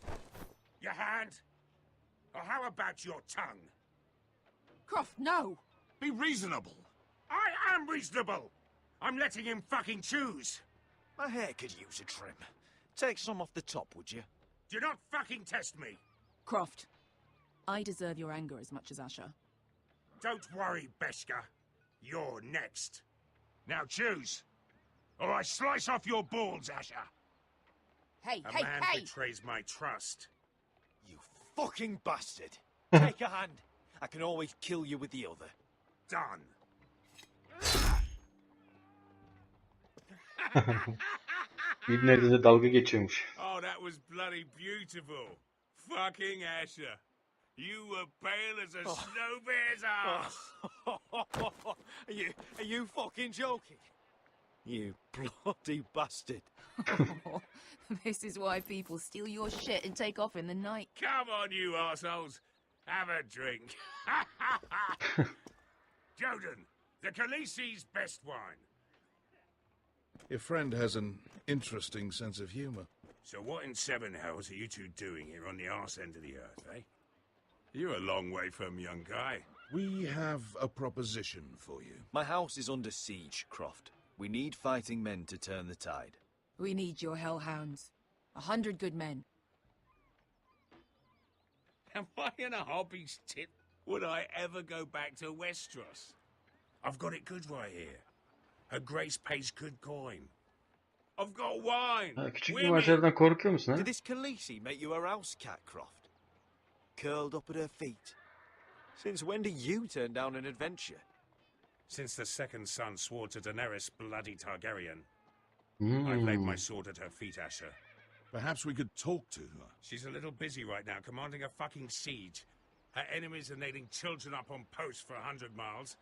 C: Your hand? Or how about your tongue?
F: Croft, no!
C: Be reasonable. I am reasonable. I'm letting him fucking choose.
E: My hair could use a trim. Take some off the top, would you?
C: Do not fucking test me.
F: Croft, I deserve your anger as much as Asher.
C: Don't worry, Beskar. You're next. Now choose, or I slice off your balls, Asher.
F: Hey,
C: A
F: hey,
C: man
F: hey!
C: betrays my trust.
E: You fucking bastard! Take a hand. I can always kill you with the other.
C: Done.
A: İbne'de de dalga geçiyormuş.
C: Oh, that was bloody beautiful. Fucking Asher. You were pale as a snow bear's ass.
E: Are you fucking joking? You bloody bastard.
F: This is why people steal your shit and take off in the night.
C: Come on, you assholes. Have a drink. Joden, the Khaleesi's best wine.
M: Your friend has an interesting sense of humor.
C: So what in seven hells are you two doing here on the arse end of the earth, eh? You're a long way from young guy.
M: We have a proposition for you.
E: My house is under siege, Croft. We need fighting men to turn the tide.
F: We need your hellhounds. 100 good men.
C: Am I in a hobby's tit? Would I ever go back to Westeros? I've got it good right here. Her Grace pays good coin. I've got wine.
A: Ha, küçük bir
C: women.
A: macereden korkuyor musun ha?
E: Did this Khaleesi make you a house cat, Croft? Curled up at her feet? Since when do you turn down an adventure?
C: Since the second son swore to Daenerys bloody Targaryen. I've laid my sword at her feet, Asher.
M: Perhaps we could talk to her.
C: She's a little busy right now, commanding a fucking siege. Her enemies are nailing children up on posts for 100 miles,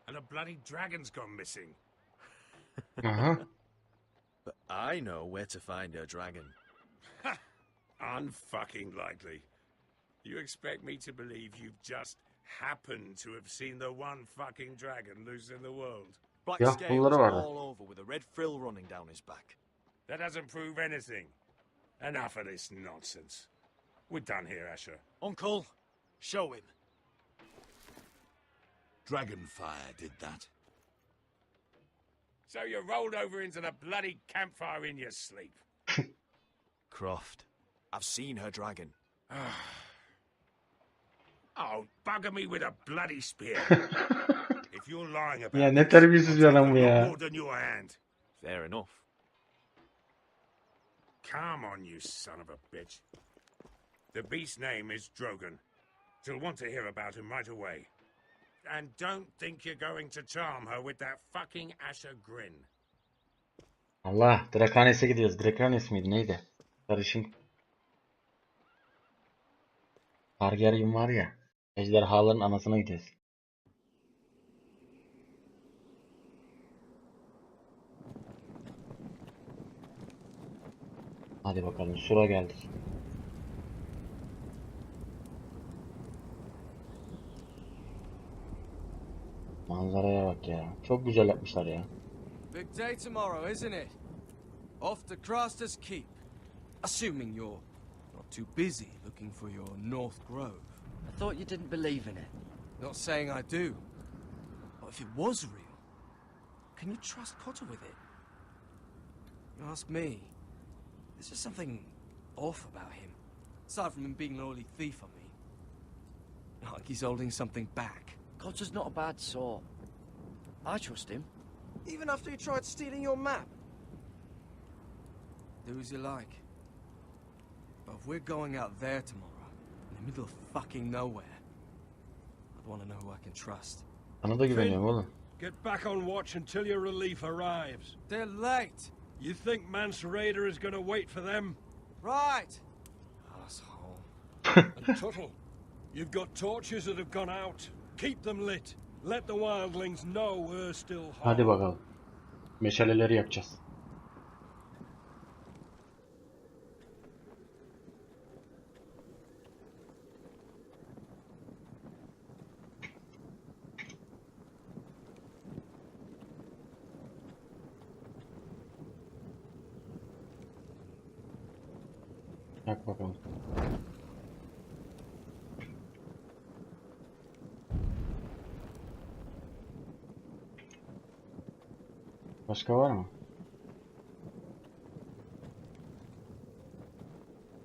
C: and a bloody dragon's gone missing.
A: Aha.
E: But I know where to find her dragon.
C: Unfucking likely. You expect me to believe you've just happened to have seen the one fucking dragon loose in the world?
E: Black
A: Ya,
E: scales
A: bunları vardı.
E: all over with a red frill running down his back.
C: That doesn't prove anything. Enough of this nonsense. We're done here, Asher.
E: Uncle, show him.
M: Dragonfire did that.
C: So you rolled over into the bloody campfire in your sleep.
E: Croft, I've seen her dragon.
S: Don't bugger me with a bloody spear. If you're lying about
A: Ya ne
S: this,
A: terbiyesiz bir
S: I'll take
A: adam bu
S: a lot
A: ya.
S: more than your hand.
E: Fair enough.
S: Come on, you son of a bitch. The beast's name is Drogon. She'll want to hear about him right away. And don't think you're going to charm her with that fucking Asher grin.
A: Allah, Dracanes'e gidiyoruz. Dracanes miydi neydi? Sarışın Targaryen var ya. Ejderhaların anasına gidiyoruz. Hadi bakalım, Sur'a geldik. Manzaraya bak ya. Çok güzel yapmışlar ya.
H: Big day tomorrow, isn't it? Off to Craster's Keep. Assuming you're not too busy looking for your North Grove.
B: I thought you didn't believe in it.
H: Not saying I do. But if it was real, can you trust Potter with it? You ask me, there's just something off about him. Aside from him being an early thief on me. Like he's holding something back.
B: Potter's not a bad sort. I trust him.
H: Even after he tried stealing your map. Do as you like. But if we're going out there tomorrow, in the middle of fucking nowhere, I'd want to know who I can trust.
A: Sana da güveniyorum oğlum.
C: Get back on watch until your relief arrives.
H: They're late.
C: You think Mance Raider is going to wait for them?
H: Right. Asshole.
C: And Tuttle, you've got torches that have gone out. Keep them lit. Let the wildlings know we're still home.
A: Hadi bakalım. Meşaleleri yakacağız. Yak bakalım. Başka var mı?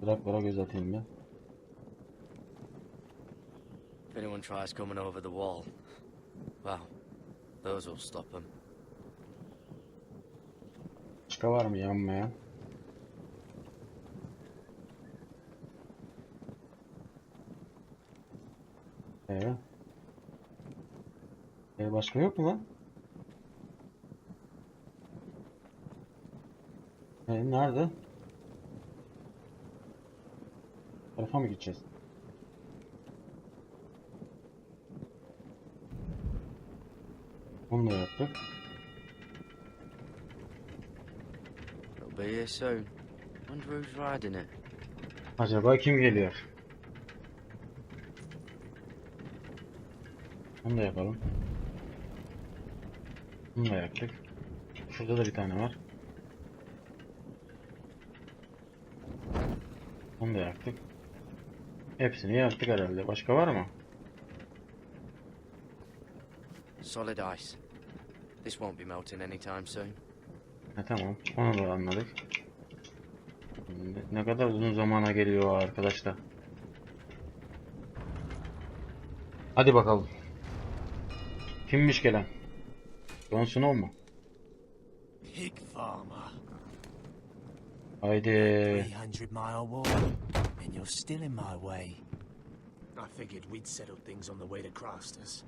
A: Bırak göz atayım ben.
B: If anyone tries coming over the wall, well, those will stop them.
A: Başka var mı yanmayan? Başka yok mu lan? Nerede? Tarafa mı gideceğiz? Onu da yaptık.
B: It'll be here soon. Wonder who's riding it.
A: Acaba kim geliyor? Onu da yapalım. Bunu da yaptık. Şurada da bir tane var. Onu da yaktık. Hepsini yaktık herhalde. Başka var mı?
B: Solid ice. This won't be melting anytime soon.
A: Tamam. Onu da anladık. Ne kadar uzun zamana geliyor arkadaşlar. Hadi bakalım. Kimmiş gelen? Jon Snow mu?
S: Pig farmer.
A: Haydi.
S: 300-mile walk, and you're still in my way. I figured we'd settled things on the way to Craster's,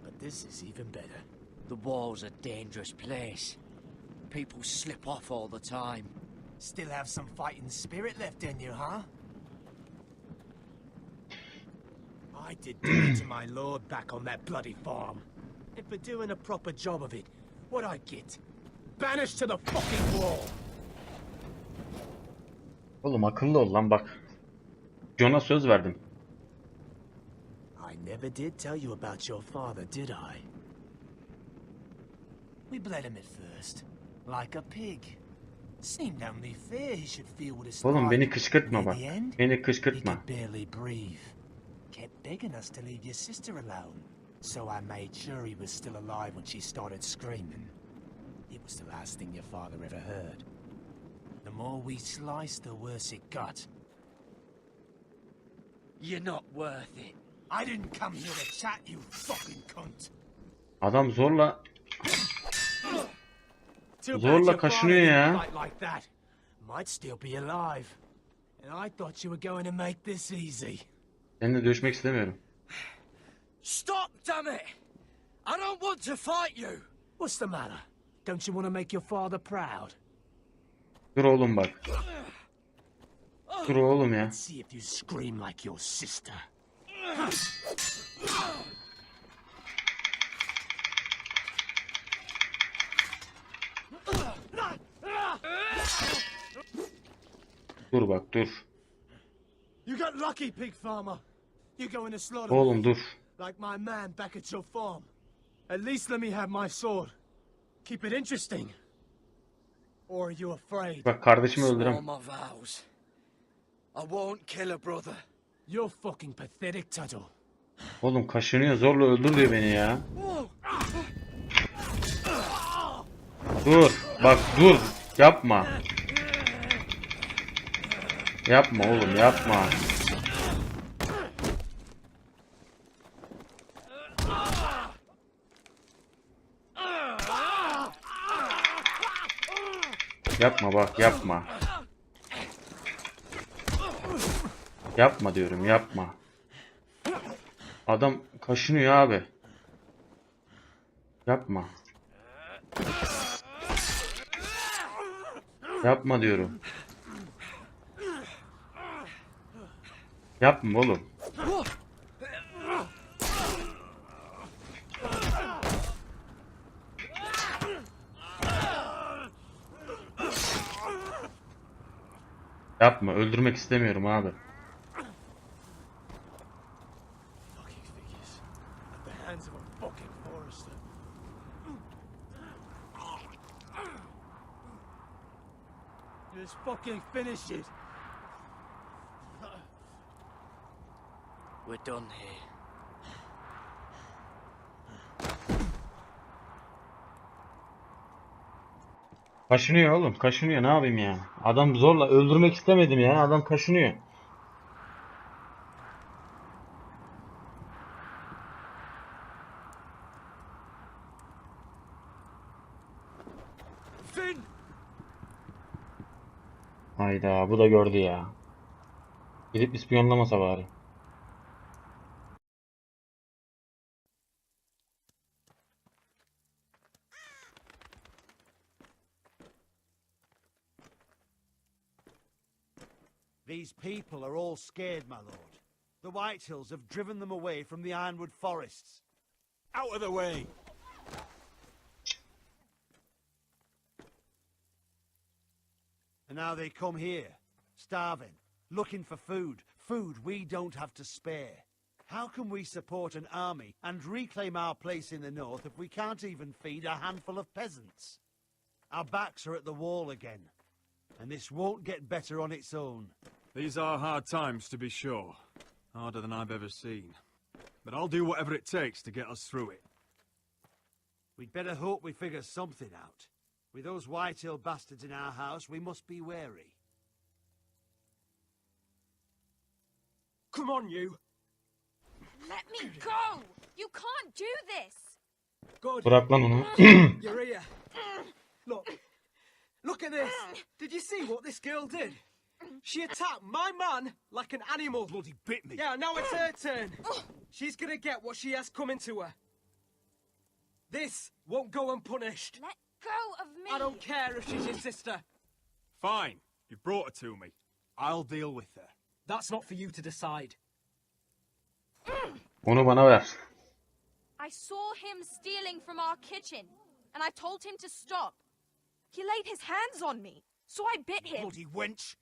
S: but this is even better.
B: The wall's a dangerous place. People slip off all the time.
S: Still have some fighting spirit left in you, huh? I did duty to my lord back on that bloody farm. And for doing a proper job of it, what'd I get? Banished to the fucking wall!
A: Oğlum akıllı ol lan bak. Jon'a söz verdim.
S: I never did tell you about your father, did I? We bled him at first, like a pig. Seemed only fair he should feel what it's like.
A: Oğlum beni kışkırtma bak. Beni
S: He
A: kışkırtma.
S: could barely breathe. Kept begging us to leave your sister alone. So I made sure he was still alive when she started screaming. It was the last thing your father ever heard. The more we sliced, the worse it got.
B: You're not worth it.
P: I didn't come here to chat, you fucking cunt.
A: Adam zorla
P: Too bad
A: zorla
P: your
A: kaşınıyor
P: father
A: ya.
P: didn't fight like that. Might still be alive. And I thought you were going to make this easy.
A: Seninle dövüşmek istemiyorum.
P: Stop, damn it! I don't want to fight you. What's the matter? Don't you want to make your father proud?
A: Dur oğlum bak. Dur oğlum ya.
P: Let's see if you scream like your sister.
A: Dur bak dur.
P: You got lucky, pig farmer. You're going to slaughter
A: Oğlum
P: me,
A: dur.
P: like my man back at your farm. At least let me have my sword. Keep it interesting. Or are you afraid?
A: Bak kardeşimi
P: Swore
A: öldürem.
P: my vows. I won't kill a brother. You're fucking pathetic, Tuttle.
A: Oğlum kaşınıyor, zorla öldür diyor beni ya. Dur. Bak dur. Yapma. Yapma oğlum yapma. Yapma bak yapma. Yapma diyorum yapma. Adam kaşınıyor abi. Yapma. Yapma diyorum. Yapma oğlum. Yapma. Öldürmek istemiyorum abi.
P: The hands of a fucking forester. Just fucking finish it. We're done here.
A: Kaşınıyor oğlum. Kaşınıyor. Ne yapayım ya? Adam zorla öldürmek istemedim ya. Adam kaşınıyor.
P: Finn!
A: Hayda bu da gördü ya. Gidip ispiyonlamasa bari.
I: These people are all scared, my lord. The Whitehills have driven them away from the ironwood forests.
P: Out of the way!
I: And now they come here, starving, looking for food, food we don't have to spare. How can we support an army and reclaim our place in the north if we can't even feed a handful of peasants? Our backs are at the wall again, and this won't get better on its own.
Q: These are hard times, to be sure. Harder than I've ever seen. But I'll do whatever it takes to get us through it.
I: We'd better hope we figure something out. With those Whitehill bastards in our house, we must be wary.
J: Come on, you!
D: Let me go! You can't do this!
J: Good.
A: Bırak lan onu.
J: You're here. Look at this! Did you see what this girl did? She attacked my man like an animal.
P: Bloody bit me.
J: Yeah, now it's her turn. She's gonna get what she has coming to her. This won't go unpunished.
D: Let go of me!
J: I don't care if she's your sister.
Q: Fine. You brought her to me. I'll deal with her.
J: That's not for you to decide.
A: Onu bana ver.
D: I saw him stealing from our kitchen, and I told him to stop. He laid his hands on me, so I bit him.
P: Bloody wench!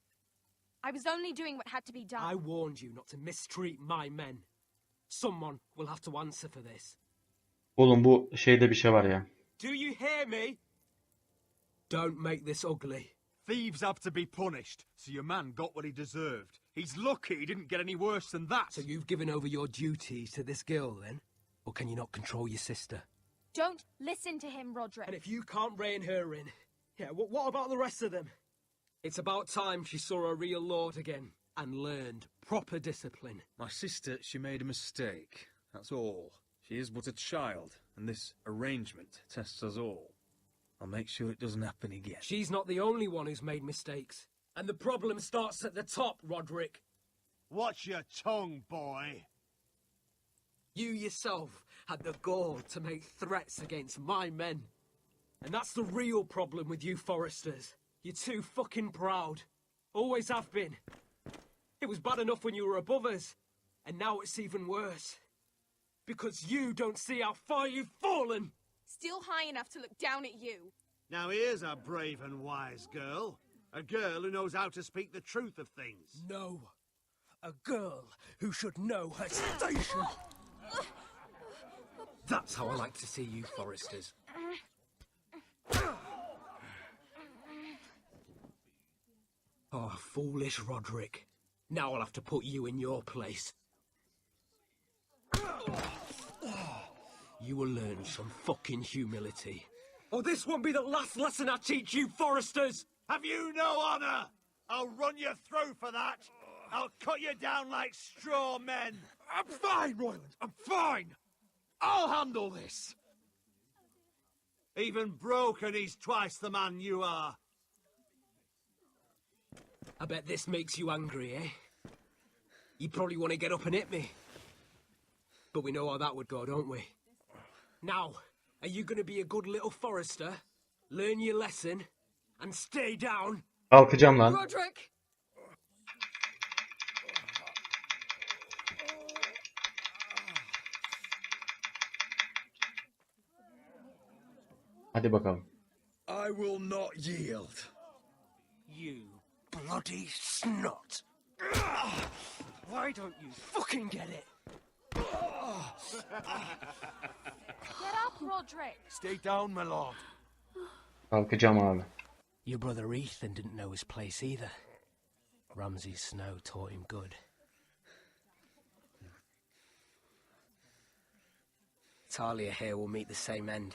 D: I was only doing what had to be done.
J: I warned you not to mistreat my men. Someone will have to answer for this.
A: Oğlum bu şeyde bir şey var ya.
J: Do you hear me? Don't make this ugly.
Q: Thieves have to be punished, so your man got what he deserved. He's lucky he didn't get any worse than that.
J: So you've given over your duties to this girl, then? Or can you not control your sister?
D: Don't listen to him, Roderick.
J: And if you can't rein her in, yeah, what about the rest of them? It's about time she saw a real lord again and learned proper discipline.
G: My sister, she made a mistake. That's all. She is but a child, and this arrangement tests us all. I'll make sure it doesn't happen again.
J: She's not the only one who's made mistakes. And the problem starts at the top, Roderick.
P: Watch your tongue, boy.
J: You yourself had the gall to make threats against my men. And that's the real problem with you Forresters. You're too fucking proud. Always have been. It was bad enough when you were above us. And now it's even worse. Because you don't see how far you've fallen.
D: Still high enough to look down at you.
P: Now here's a brave and wise girl. A girl who knows how to speak the truth of things.
J: No. A girl who should know her station. That's how I like to see you Forresters. Oh, foolish Roderick. Now I'll have to put you in your place. You will learn some fucking humility. Or this won't be the last lesson I teach you Forresters!
P: Have you no honor? I'll run you through for that. I'll cut you down like straw men.
J: I'm fine, Royland. I'm fine. I'll handle this.
P: Even broken, he's twice the man you are.
J: I bet this makes you angry, eh? You probably want to get up and hit me. But we know how that would go, don't we? Now, are you going to be a good little Forrester, learn your lesson, and stay down?
A: Kalkacağım lan.
J: Roderick!
A: Hadi bakalım.
P: I will not yield.
J: You bloody snot! Why don't you fucking get it?
D: Get up, Roderick.
S: Stay down, my lord.
A: Kalkacağım abi.
J: Your brother Ethan didn't know his place either. Ramsay Snow taught him good. Talia here will meet the same end.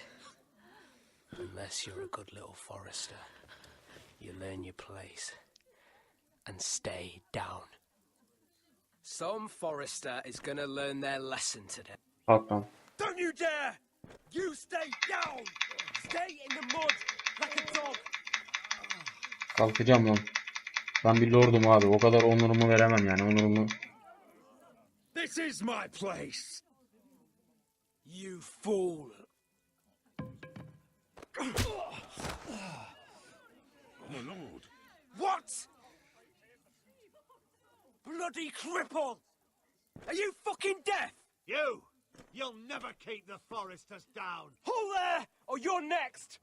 J: Unless you're a good little Forrester. You learn your place. And stay down. Some Forrester is gonna learn their lesson today.
A: Kalk lan.
J: Don't you dare! You stay down! Stay in the mud like a dog!
A: Kalkacağım lan. Ben bir lordum abi. O kadar onurumu veremem yani. Onurumu.
P: This is my place.
J: You fool!
P: My lord.
J: What? Bloody cripple! Are you fucking deaf?
P: You'll never keep the Forresters down.
J: Hold there, or you're next!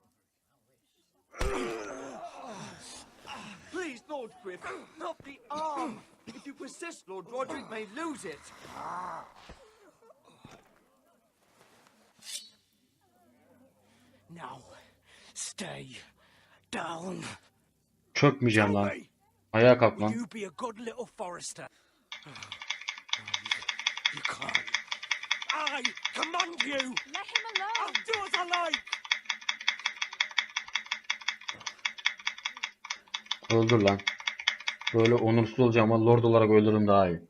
H: Please, Lord Griff, not the arm. If you persist, Lord Roderick may lose it.
J: Now, stay down.
A: Çökmeyeceğim lan. Ayağa kalk lan.
J: You be a good little Forrester. You can't. I command you.
D: Let him alone.
J: I'll do as I like.
A: Öldür lan. Böyle onursuz olacağım ama lord olarak öldürürüm daha iyi.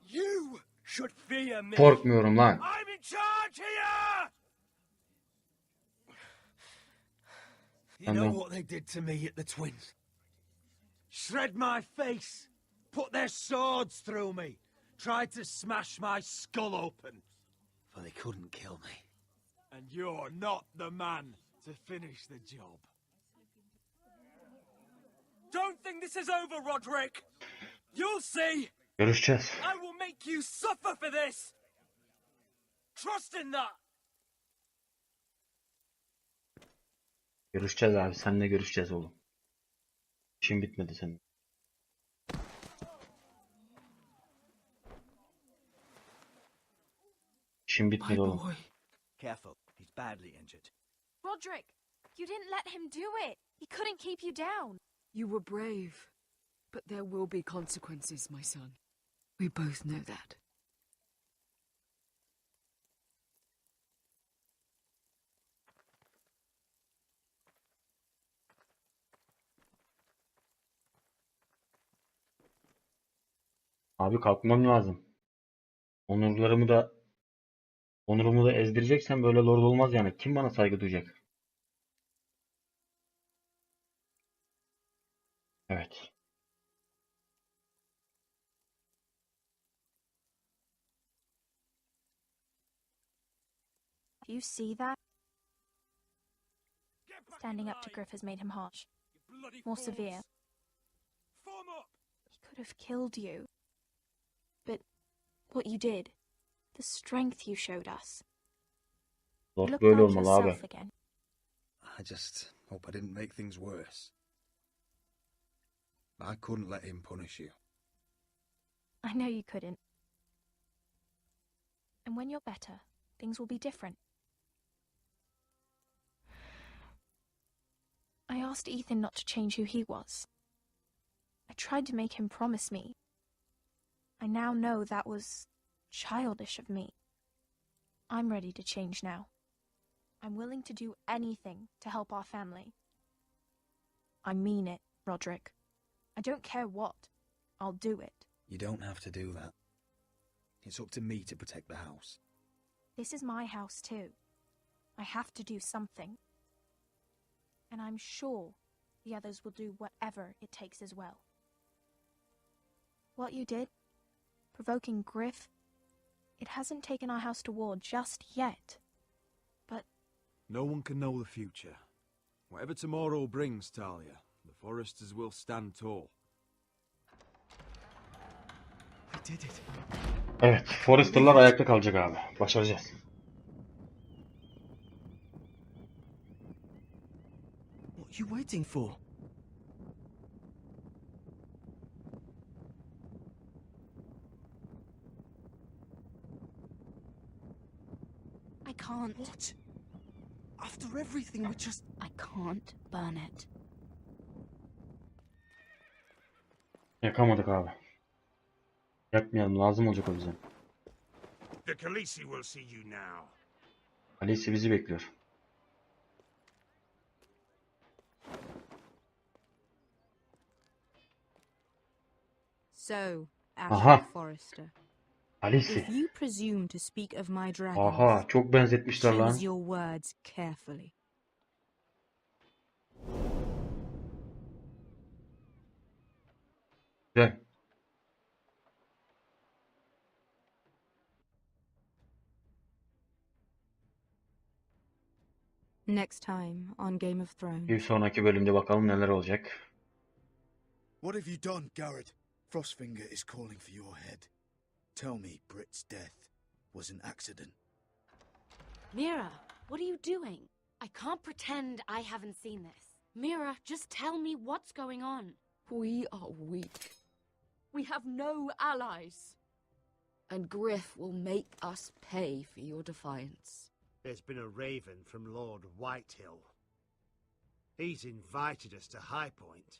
J: You should fear me.
A: Korkmuyorum lan.
J: I'm in charge here.
H: You know what they did to me at the Twins? Shred my face, put their swords through me, tried to smash my skull open. But they couldn't kill me.
P: And you're not the man to finish the job.
J: Don't think this is over, Roderick. You'll see.
A: Görüşeceğiz.
J: I will make you suffer for this. Trust in that.
A: Görüşeceğiz abi. Seninle görüşeceğiz oğlum. İşin bitmedi senin. İşin bitmedi oğlum.
I: Careful, he's badly injured.
D: Roderick, you didn't let him do it. He couldn't keep you down.
R: You were brave, but there will be consequences, my son. We both know that.
A: Abi kalkmam lazım. Onurumu da ezdireceksen böyle lord olmaz yani. Kim bana saygı duyacak? Evet.
D: Do you see that? Standing up to Griff has made him harsh. More severe. He could have killed you. But what you did, the strength you showed us. You
A: Lord
D: looked
A: böyle
D: like
A: olmalı abi.
D: yourself again.
G: I just hope I didn't make things worse. I couldn't let him punish you.
D: I know you couldn't. And when you're better, things will be different. I asked Ethan not to change who he was. I tried to make him promise me. I now know that was childish of me. I'm ready to change now. I'm willing to do anything to help our family. I mean it, Roderick. I don't care what. I'll do it.
G: You don't have to do that. It's up to me to protect the house.
D: This is my house too. I have to do something. And I'm sure the others will do whatever it takes as well. What you did, provoking Griff, it hasn't taken our house to war just yet. But
Q: No one can know the future. Whatever tomorrow brings, Talia, the Foresters will stand tall.
P: I did it.
A: Evet, Forrester'lar ayakta kalacak abi. Başaracağız.
P: What are you waiting for?
L: I can't.
P: What? After everything, we just...
L: I can't burn it.
A: Yakamadık abi. Yakmayalım, lazım olacak o bize.
M: The Khaleesi will see you now.
A: Khaleesi bizi bekliyor.
K: So,
A: Aha.
K: Ashley Forrester,
A: Khaleesi.
K: if you presume to speak of my dragons,
A: Aha, çok benzetmişler lan.
K: choose your words carefully.
A: Güzel.
K: Next time on Game of Thrones.
A: Bir sonraki bölümde bakalım neler olacak.
I: What have you done, Garrett? Frostfinger is calling for your head. Tell me Britt's death was an accident.
L: Mira, what are you doing? I can't pretend I haven't seen this. Mira, just tell me what's going on.
F: We are weak. We have no allies. And Griff will make us pay for your defiance.
P: There's been a raven from Lord Whitehill. He's invited us to High Point.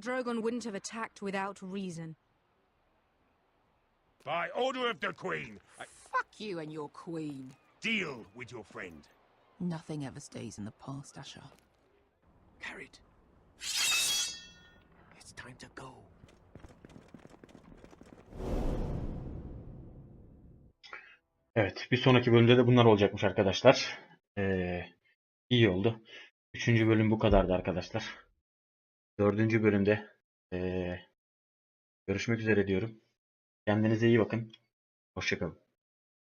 K: Drogon wouldn't have attacked without reason.
M: By order of the Queen,
F: Fuck you and your queen.
M: deal with your friend.
F: Nothing ever stays in the past, Asher.
P: Carried. It's time to go.
A: Evet, bir sonraki bölümde de bunlar olacakmış arkadaşlar. İyi oldu. 3. bölüm bu kadardı arkadaşlar. 4. bölümde görüşmek üzere diyorum. Kendinize iyi bakın. Hoşça kalın.